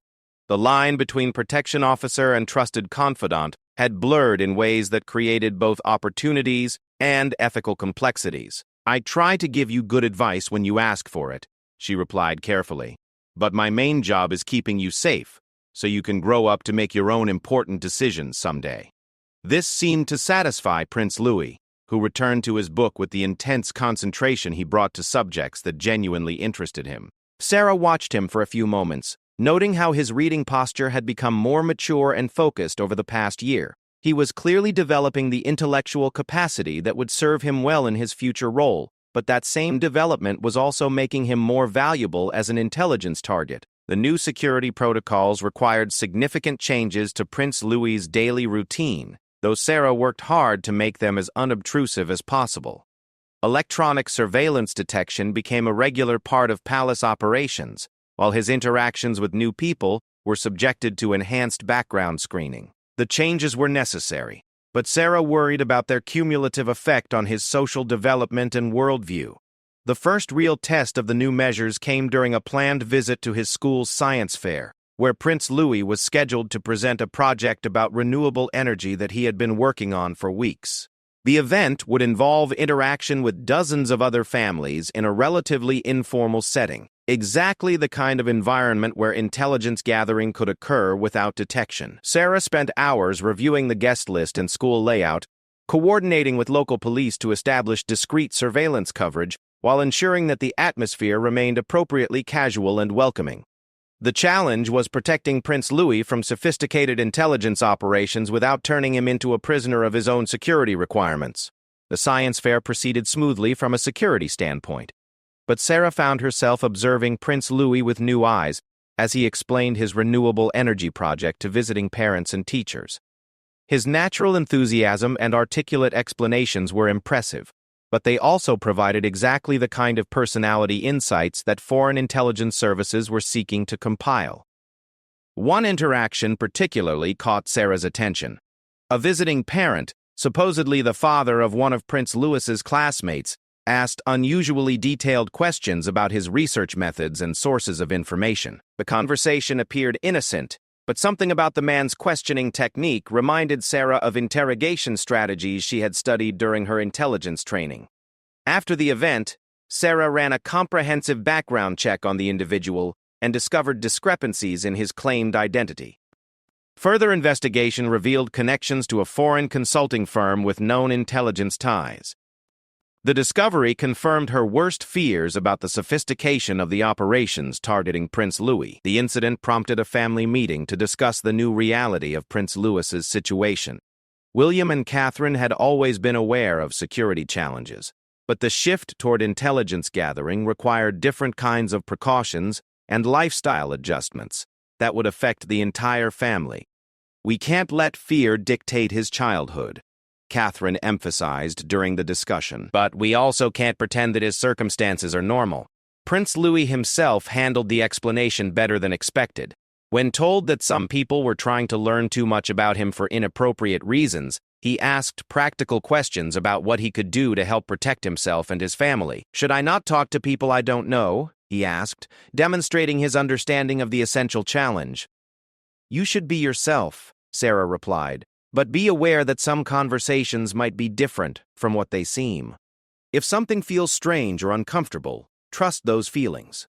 The line between protection officer and trusted confidant had blurred in ways that created both opportunities and ethical complexities. "I try to give you good advice when you ask for it," she replied carefully. "But my main job is keeping you safe, so you can grow up to make your own important decisions someday." This seemed to satisfy Prince Louis, who returned to his book with the intense concentration he brought to subjects that genuinely interested him. Sarah watched him for a few moments, noting how his reading posture had become more mature and focused over the past year. He was clearly developing the intellectual capacity that would serve him well in his future role, but that same development was also making him more valuable as an intelligence target. The new security protocols required significant changes to Prince Louis's daily routine, though Sarah worked hard to make them as unobtrusive as possible. Electronic surveillance detection became a regular part of palace operations, while his interactions with new people were subjected to enhanced background screening. The changes were necessary, but Sarah worried about their cumulative effect on his social development and worldview. The first real test of the new measures came during a planned visit to his school's science fair, where Prince Louis was scheduled to present a project about renewable energy that he had been working on for weeks. The event would involve interaction with dozens of other families in a relatively informal setting, exactly the kind of environment where intelligence gathering could occur without detection. Sarah spent hours reviewing the guest list and school layout, coordinating with local police to establish discreet surveillance coverage, while ensuring that the atmosphere remained appropriately casual and welcoming. The challenge was protecting Prince Louis from sophisticated intelligence operations without turning him into a prisoner of his own security requirements. The science fair proceeded smoothly from a security standpoint. But Sarah found herself observing Prince Louis with new eyes as he explained his renewable energy project to visiting parents and teachers. His natural enthusiasm and articulate explanations were impressive, but they also provided exactly the kind of personality insights that foreign intelligence services were seeking to compile. One interaction particularly caught Sarah's attention. A visiting parent, supposedly the father of one of Prince Louis's classmates, asked unusually detailed questions about his research methods and sources of information. The conversation appeared innocent, but something about the man's questioning technique reminded Sarah of interrogation strategies she had studied during her intelligence training. After the event, Sarah ran a comprehensive background check on the individual and discovered discrepancies in his claimed identity. Further investigation revealed connections to a foreign consulting firm with known intelligence ties. The discovery confirmed her worst fears about the sophistication of the operations targeting Prince Louis. The incident prompted a family meeting to discuss the new reality of Prince Louis's situation. William and Catherine had always been aware of security challenges, but the shift toward intelligence gathering required different kinds of precautions and lifestyle adjustments that would affect the entire family. "We can't let fear dictate his childhood," Catherine emphasized during the discussion. "But we also can't pretend that his circumstances are normal." Prince Louis himself handled the explanation better than expected. When told that some people were trying to learn too much about him for inappropriate reasons, he asked practical questions about what he could do to help protect himself and his family. "Should I not talk to people I don't know?" he asked, demonstrating his understanding of the essential challenge. "You should be yourself," Sarah replied, "but be aware that some conversations might be different from what they seem. If something feels strange or uncomfortable, trust those feelings."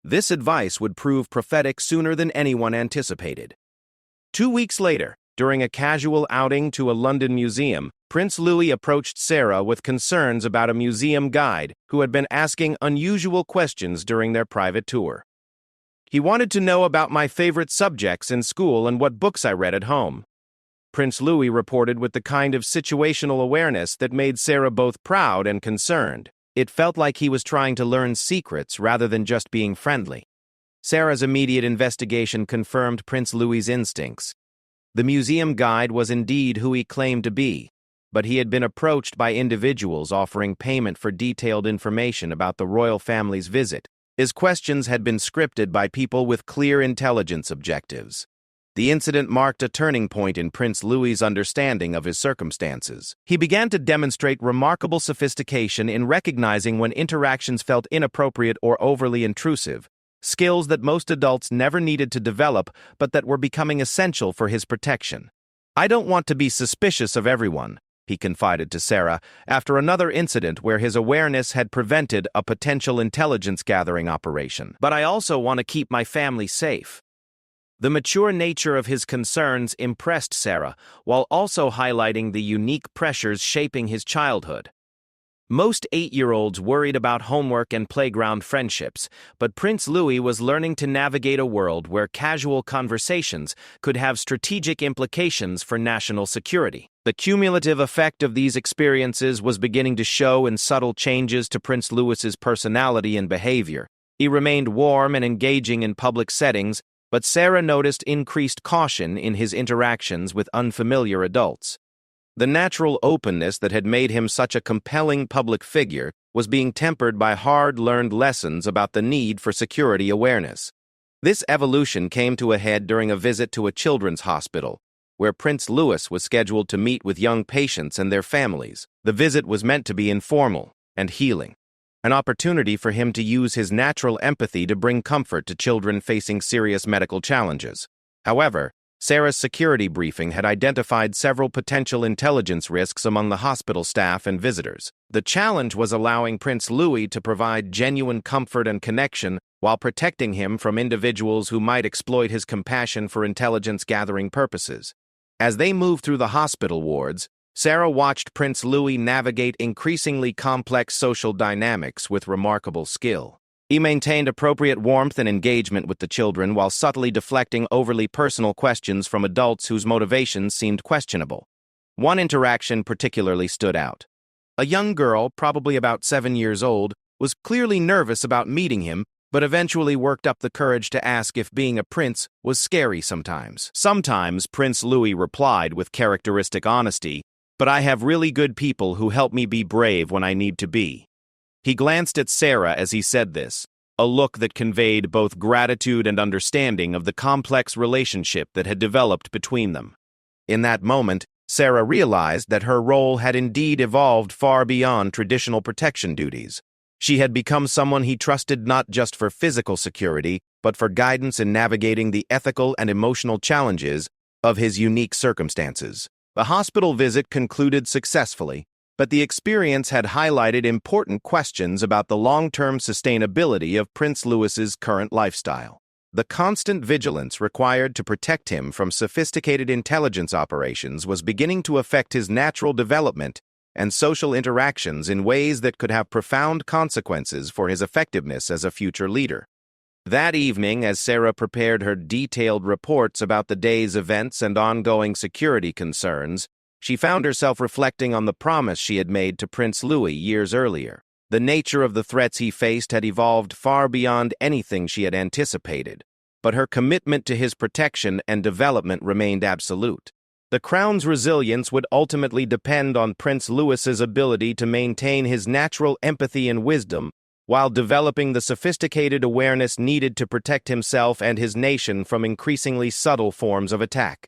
This advice would prove prophetic sooner than anyone anticipated. 2 weeks later, during a casual outing to a London museum, Prince Louis approached Sarah with concerns about a museum guide who had been asking unusual questions during their private tour. "He wanted to know about my favorite subjects in school and what books I read at home." Prince Louis reported with the kind of situational awareness that made Sarah both proud and concerned. It felt like he was trying to learn secrets rather than just being friendly. Sarah's immediate investigation confirmed Prince Louis's instincts. The museum guide was indeed who he claimed to be, but he had been approached by individuals offering payment for detailed information about the royal family's visit. His questions had been scripted by people with clear intelligence objectives. The incident marked a turning point in Prince Louis's understanding of his circumstances. He began to demonstrate remarkable sophistication in recognizing when interactions felt inappropriate or overly intrusive, skills that most adults never needed to develop but that were becoming essential for his protection. "I don't want to be suspicious of everyone," he confided to Sarah after another incident where his awareness had prevented a potential intelligence gathering operation. "But I also want to keep my family safe." The mature nature of his concerns impressed Sarah, while also highlighting the unique pressures shaping his childhood. Most 8-year-olds worried about homework and playground friendships, but Prince Louis was learning to navigate a world where casual conversations could have strategic implications for national security. The cumulative effect of these experiences was beginning to show in subtle changes to Prince Louis's personality and behavior. He remained warm and engaging in public settings, but Sarah noticed increased caution in his interactions with unfamiliar adults. The natural openness that had made him such a compelling public figure was being tempered by hard-learned lessons about the need for security awareness. This evolution came to a head during a visit to a children's hospital, where Prince Louis was scheduled to meet with young patients and their families. The visit was meant to be informal and healing, an opportunity for him to use his natural empathy to bring comfort to children facing serious medical challenges. However, Sarah's security briefing had identified several potential intelligence risks among the hospital staff and visitors. The challenge was allowing Prince Louis to provide genuine comfort and connection while protecting him from individuals who might exploit his compassion for intelligence-gathering purposes. As they moved through the hospital wards, Sarah watched Prince Louis navigate increasingly complex social dynamics with remarkable skill. He maintained appropriate warmth and engagement with the children while subtly deflecting overly personal questions from adults whose motivations seemed questionable. One interaction particularly stood out. A young girl, probably about 7 years old, was clearly nervous about meeting him, but eventually worked up the courage to ask if being a prince was scary sometimes. Sometimes, Prince Louis replied with characteristic honesty, "But I have really good people who help me be brave when I need to be." He glanced at Sarah as he said this, a look that conveyed both gratitude and understanding of the complex relationship that had developed between them. In that moment, Sarah realized that her role had indeed evolved far beyond traditional protection duties. She had become someone he trusted not just for physical security, but for guidance in navigating the ethical and emotional challenges of his unique circumstances. The hospital visit concluded successfully, but the experience had highlighted important questions about the long-term sustainability of Prince Louis's current lifestyle. The constant vigilance required to protect him from sophisticated intelligence operations was beginning to affect his natural development and social interactions in ways that could have profound consequences for his effectiveness as a future leader. That evening, as Sarah prepared her detailed reports about the day's events and ongoing security concerns, she found herself reflecting on the promise she had made to Prince Louis years earlier. The nature of the threats he faced had evolved far beyond anything she had anticipated, but her commitment to his protection and development remained absolute. The crown's resilience would ultimately depend on Prince Louis's ability to maintain his natural empathy and wisdom while developing the sophisticated awareness needed to protect himself and his nation from increasingly subtle forms of attack.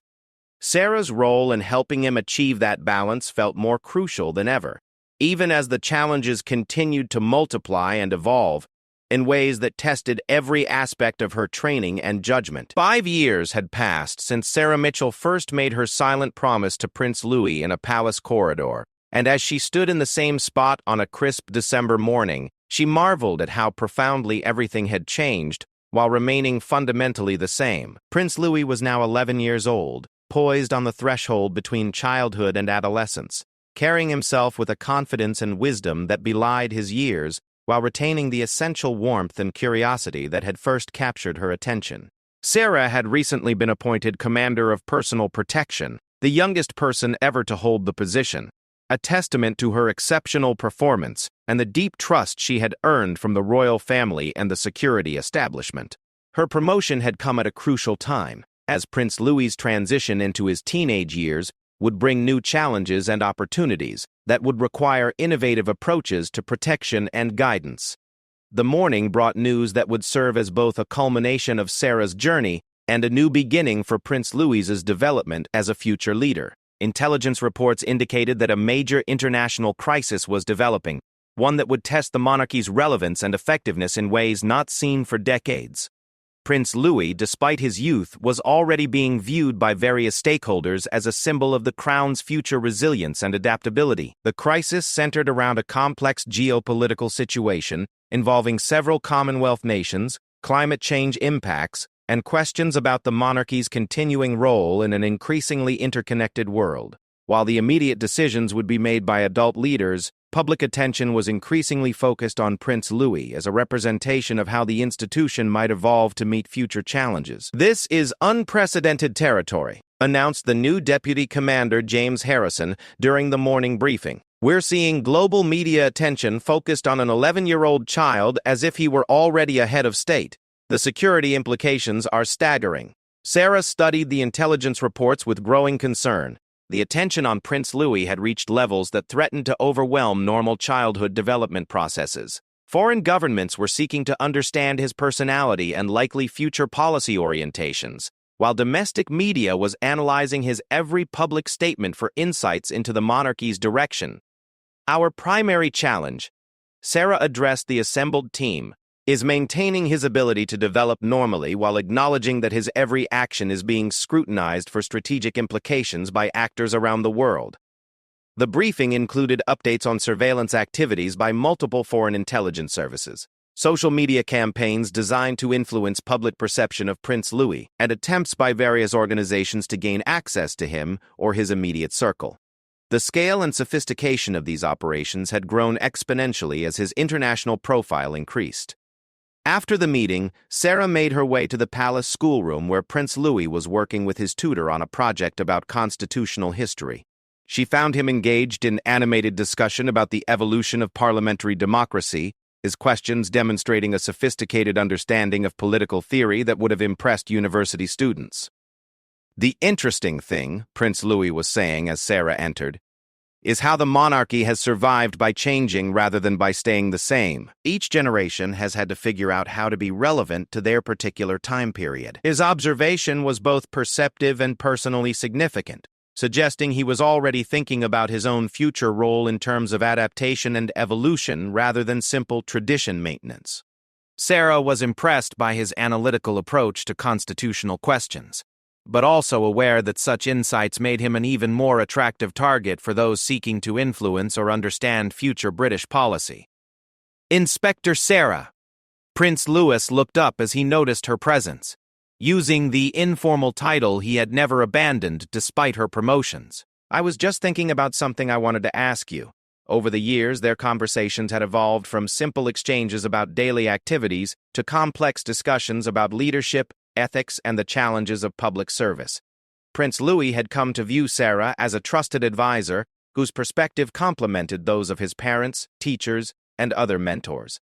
Sarah's role in helping him achieve that balance felt more crucial than ever, even as the challenges continued to multiply and evolve in ways that tested every aspect of her training and judgment. 5 years had passed since Sarah Mitchell first made her silent promise to Prince Louis in a palace corridor, and as she stood in the same spot on a crisp December morning, she marveled at how profoundly everything had changed while remaining fundamentally the same. Prince Louis was now 11 years old, poised on the threshold between childhood and adolescence, carrying himself with a confidence and wisdom that belied his years while retaining the essential warmth and curiosity that had first captured her attention. Sarah had recently been appointed Commander of Personal Protection, the youngest person ever to hold the position, a testament to her exceptional performance and the deep trust she had earned from the royal family and the security establishment. Her promotion had come at a crucial time, as Prince Louis's transition into his teenage years would bring new challenges and opportunities that would require innovative approaches to protection and guidance. The morning brought news that would serve as both a culmination of Sarah's journey and a new beginning for Prince Louis's development as a future leader. Intelligence reports indicated that a major international crisis was developing, one that would test the monarchy's relevance and effectiveness in ways not seen for decades. Prince Louis, despite his youth, was already being viewed by various stakeholders as a symbol of the crown's future resilience and adaptability. The crisis centered around a complex geopolitical situation involving several Commonwealth nations, climate change impacts, and questions about the monarchy's continuing role in an increasingly interconnected world. While the immediate decisions would be made by adult leaders, public attention was increasingly focused on Prince Louis as a representation of how the institution might evolve to meet future challenges. "This is unprecedented territory," announced the new Deputy Commander James Harrison during the morning briefing. "We're seeing global media attention focused on an 11-year-old child as if he were already a head of state. The security implications are staggering." Sarah studied the intelligence reports with growing concern. The attention on Prince Louis had reached levels that threatened to overwhelm normal childhood development processes. Foreign governments were seeking to understand his personality and likely future policy orientations, while domestic media was analyzing his every public statement for insights into the monarchy's direction. "Our primary challenge," Sarah addressed the assembled team, "is maintaining his ability to develop normally while acknowledging that his every action is being scrutinized for strategic implications by actors around the world." The briefing included updates on surveillance activities by multiple foreign intelligence services, social media campaigns designed to influence public perception of Prince Louis, and attempts by various organizations to gain access to him or his immediate circle. The scale and sophistication of these operations had grown exponentially as his international profile increased. After the meeting, Sarah made her way to the palace schoolroom where Prince Louis was working with his tutor on a project about constitutional history. She found him engaged in animated discussion about the evolution of parliamentary democracy, his questions demonstrating a sophisticated understanding of political theory that would have impressed university students. "The interesting thing," Prince Louis was saying as Sarah entered, "is how the monarchy has survived by changing rather than by staying the same. Each generation has had to figure out how to be relevant to their particular time period." His observation was both perceptive and personally significant, suggesting he was already thinking about his own future role in terms of adaptation and evolution rather than simple tradition maintenance. Sarah was impressed by his analytical approach to constitutional questions, but also aware that such insights made him an even more attractive target for those seeking to influence or understand future British policy. "Inspector Sarah." Prince Louis looked up as he noticed her presence, using the informal title he had never abandoned despite her promotions. "I was just thinking about something I wanted to ask you." Over the years, their conversations had evolved from simple exchanges about daily activities to complex discussions about leadership, ethics, and the challenges of public service. Prince Louis had come to view Sarah as a trusted advisor whose perspective complemented those of his parents, teachers, and other mentors.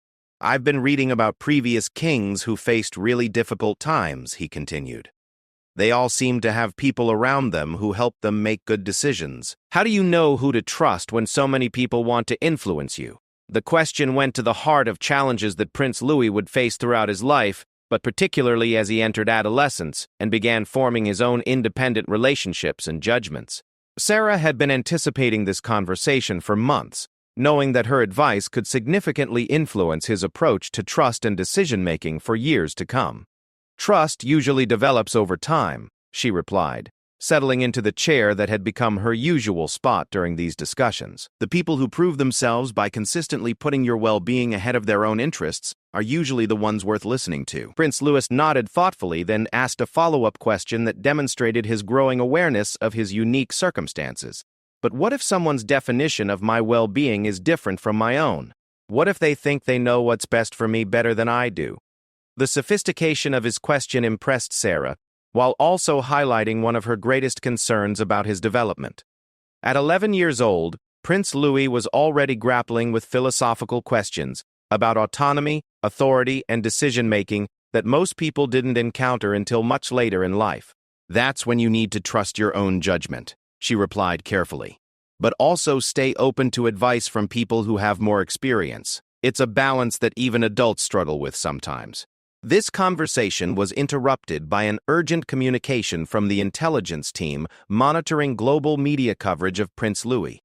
"I've been reading about previous kings who faced really difficult times," he continued. "They all seemed to have people around them who helped them make good decisions. How do you know who to trust when so many people want to influence you?" The question went to the heart of challenges that Prince Louis would face throughout his life, but particularly as he entered adolescence and began forming his own independent relationships and judgments. Sarah had been anticipating this conversation for months, knowing that her advice could significantly influence his approach to trust and decision-making for years to come. "Trust usually develops over time," she replied, settling into the chair that had become her usual spot during these discussions. "The people who prove themselves by consistently putting your well-being ahead of their own interests are usually the ones worth listening to." Prince Louis nodded thoughtfully, then asked a follow-up question that demonstrated his growing awareness of his unique circumstances. "But what if someone's definition of my well-being is different from my own? What if they think they know what's best for me better than I do?" The sophistication of his question impressed Sarah, while also highlighting one of her greatest concerns about his development. At 11 years old, Prince Louis was already grappling with philosophical questions about autonomy, authority, and decision-making that most people didn't encounter until much later in life. "That's when you need to trust your own judgment," she replied carefully. "But also stay open to advice from people who have more experience. It's a balance that even adults struggle with sometimes." This conversation was interrupted by an urgent communication from the intelligence team monitoring global media coverage of Prince Louis.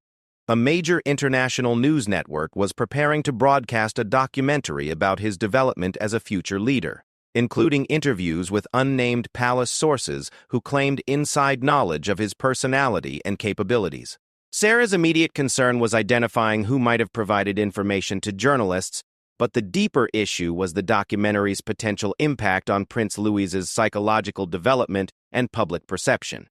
A major international news network was preparing to broadcast a documentary about his development as a future leader, including interviews with unnamed palace sources who claimed inside knowledge of his personality and capabilities. Sarah's immediate concern was identifying who might have provided information to journalists, but the deeper issue was the documentary's potential impact on Prince Louis's psychological development and public perception.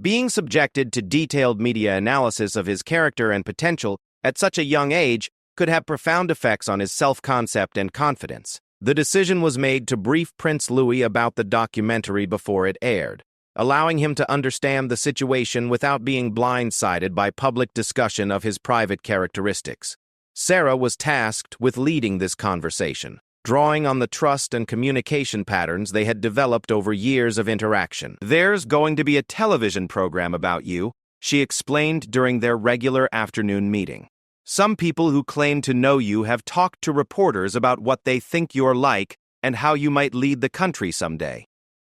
Being subjected to detailed media analysis of his character and potential at such a young age could have profound effects on his self-concept and confidence. The decision was made to brief Prince Louis about the documentary before it aired, allowing him to understand the situation without being blindsided by public discussion of his private characteristics. Sarah was tasked with leading this conversation, drawing on the trust and communication patterns they had developed over years of interaction. "There's going to be a television program about you," she explained during their regular afternoon meeting. "Some people who claim to know you have talked to reporters about what they think you're like and how you might lead the country someday."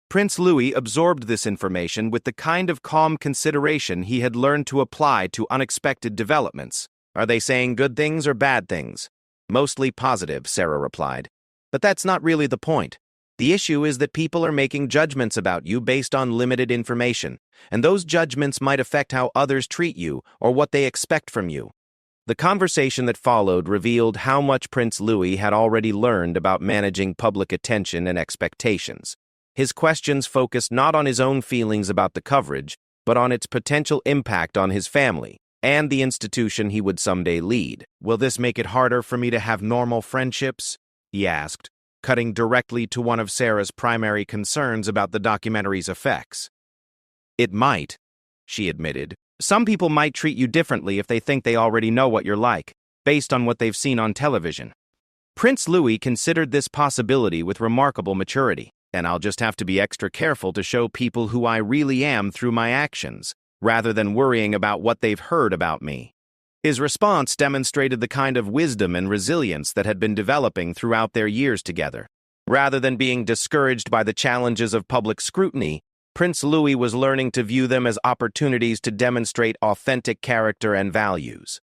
Prince Louis absorbed this information with the kind of calm consideration he had learned to apply to unexpected developments. "Are they saying good things or bad things?" "Mostly positive," Sarah replied. "But that's not really the point. The issue is that people are making judgments about you based on limited information, and those judgments might affect how others treat you or what they expect from you." The conversation that followed revealed how much Prince Louis had already learned about managing public attention and expectations. His questions focused not on his own feelings about the coverage, but on its potential impact on his family and the institution he would someday lead. "Will this make it harder for me to have normal friendships?" he asked, cutting directly to one of Sarah's primary concerns about the documentary's effects. "It might," she admitted. "Some people might treat you differently if they think they already know what you're like, based on what they've seen on television." Prince Louis considered this possibility with remarkable maturity. "And I'll just have to be extra careful to show people who I really am through my actions, rather than worrying about what they've heard about me." His response demonstrated the kind of wisdom and resilience that had been developing throughout their years together. Rather than being discouraged by the challenges of public scrutiny, Prince Louis was learning to view them as opportunities to demonstrate authentic character and values.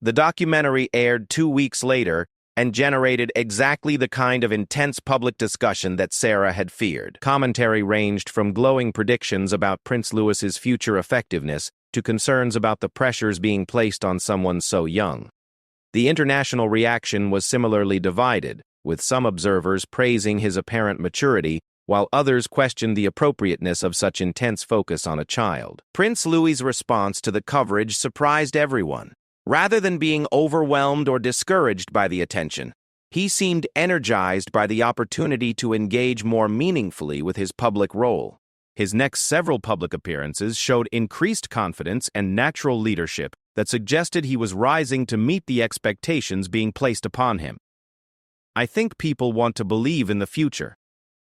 The documentary aired 2 weeks later and generated exactly the kind of intense public discussion that Sarah had feared. Commentary ranged from glowing predictions about Prince Louis's future effectiveness to concerns about the pressures being placed on someone so young. The international reaction was similarly divided, with some observers praising his apparent maturity, while others questioned the appropriateness of such intense focus on a child. Prince Louis's response to the coverage surprised everyone. Rather than being overwhelmed or discouraged by the attention, he seemed energized by the opportunity to engage more meaningfully with his public role. His next several public appearances showed increased confidence and natural leadership that suggested he was rising to meet the expectations being placed upon him. "I think people want to believe in the future,"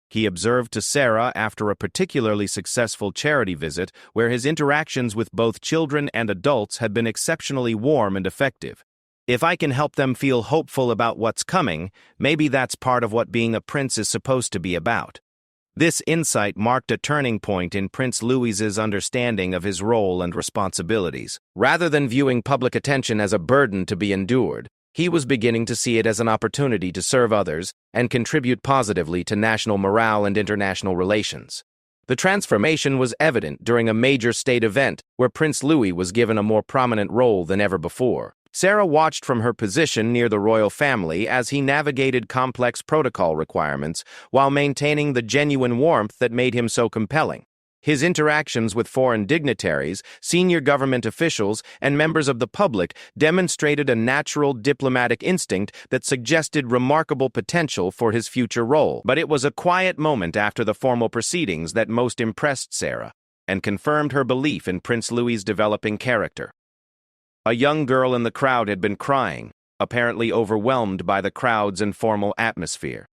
he observed to Sarah after a particularly successful charity visit where his interactions with both children and adults had been exceptionally warm and effective. "If I can help them feel hopeful about what's coming, maybe that's part of what being a prince is supposed to be about." This insight marked a turning point in Prince Louis's understanding of his role and responsibilities. Rather than viewing public attention as a burden to be endured, he was beginning to see it as an opportunity to serve others and contribute positively to national morale and international relations. The transformation was evident during a major state event where Prince Louis was given a more prominent role than ever before. Sarah watched from her position near the royal family as he navigated complex protocol requirements while maintaining the genuine warmth that made him so compelling. His interactions with foreign dignitaries, senior government officials, and members of the public demonstrated a natural diplomatic instinct that suggested remarkable potential for his future role. But it was a quiet moment after the formal proceedings that most impressed Sarah and confirmed her belief in Prince Louis's developing character. A young girl in the crowd had been crying, apparently overwhelmed by the crowd's informal atmosphere.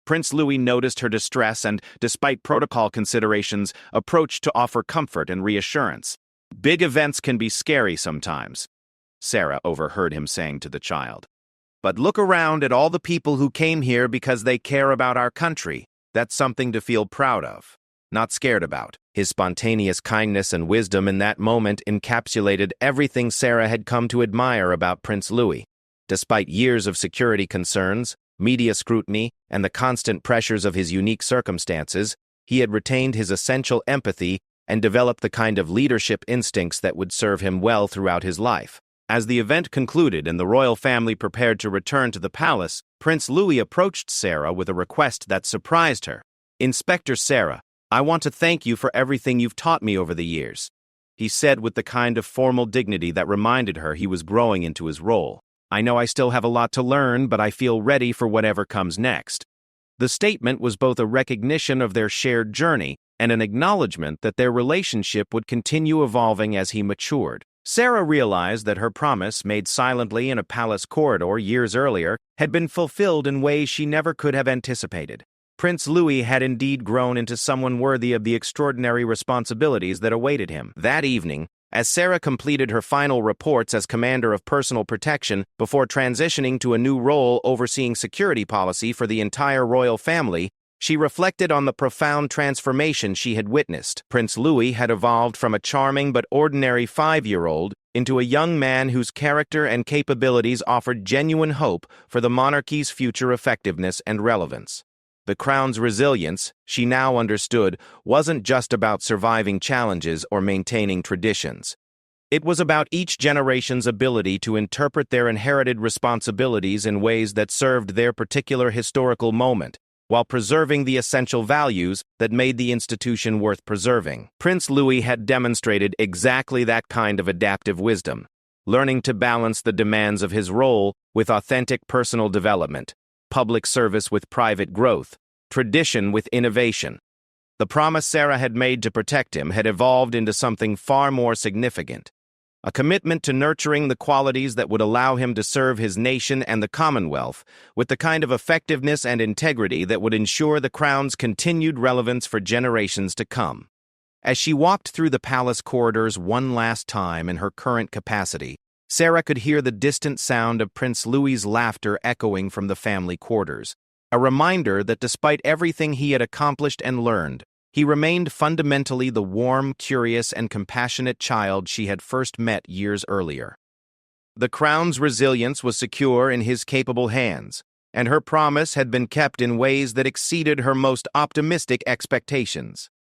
Prince Louis noticed her distress and, despite protocol considerations, approached to offer comfort and reassurance. "Big events can be scary sometimes," Sarah overheard him saying to the child. "But look around at all the people who came here because they care about our country. That's something to feel proud of, not scared about." His spontaneous kindness and wisdom in that moment encapsulated everything Sarah had come to admire about Prince Louis. Despite years of security concerns, media scrutiny, and the constant pressures of his unique circumstances, he had retained his essential empathy and developed the kind of leadership instincts that would serve him well throughout his life. As the event concluded and the royal family prepared to return to the palace, Prince Louis approached Sarah with a request that surprised her. "Inspector Sarah, I want to thank you for everything you've taught me over the years," he said with the kind of formal dignity that reminded her he was growing into his role. "I know I still have a lot to learn, but I feel ready for whatever comes next." The statement was both a recognition of their shared journey and an acknowledgement that their relationship would continue evolving as he matured. Sarah realized that her promise, made silently in a palace corridor years earlier, had been fulfilled in ways she never could have anticipated. Prince Louis had indeed grown into someone worthy of the extraordinary responsibilities that awaited him. That evening, as Sarah completed her final reports as Commander of Personal Protection before transitioning to a new role overseeing security policy for the entire royal family, she reflected on the profound transformation she had witnessed. Prince Louis had evolved from a charming but ordinary 5-year-old into a young man whose character and capabilities offered genuine hope for the monarchy's future effectiveness and relevance. The crown's resilience, she now understood, wasn't just about surviving challenges or maintaining traditions. It was about each generation's ability to interpret their inherited responsibilities in ways that served their particular historical moment, while preserving the essential values that made the institution worth preserving. Prince Louis had demonstrated exactly that kind of adaptive wisdom, learning to balance the demands of his role with authentic personal development. public service with private growth, tradition with innovation. The promise Sarah had made to protect him had evolved into something far more significant, a commitment to nurturing the qualities that would allow him to serve his nation and the Commonwealth with the kind of effectiveness and integrity that would ensure the crown's continued relevance for generations to come. As she walked through the palace corridors one last time in her current capacity, Sarah could hear the distant sound of Prince Louis's laughter echoing from the family quarters, a reminder that despite everything he had accomplished and learned, he remained fundamentally the warm, curious, and compassionate child she had first met years earlier. The crown's resilience was secure in his capable hands, and her promise had been kept in ways that exceeded her most optimistic expectations.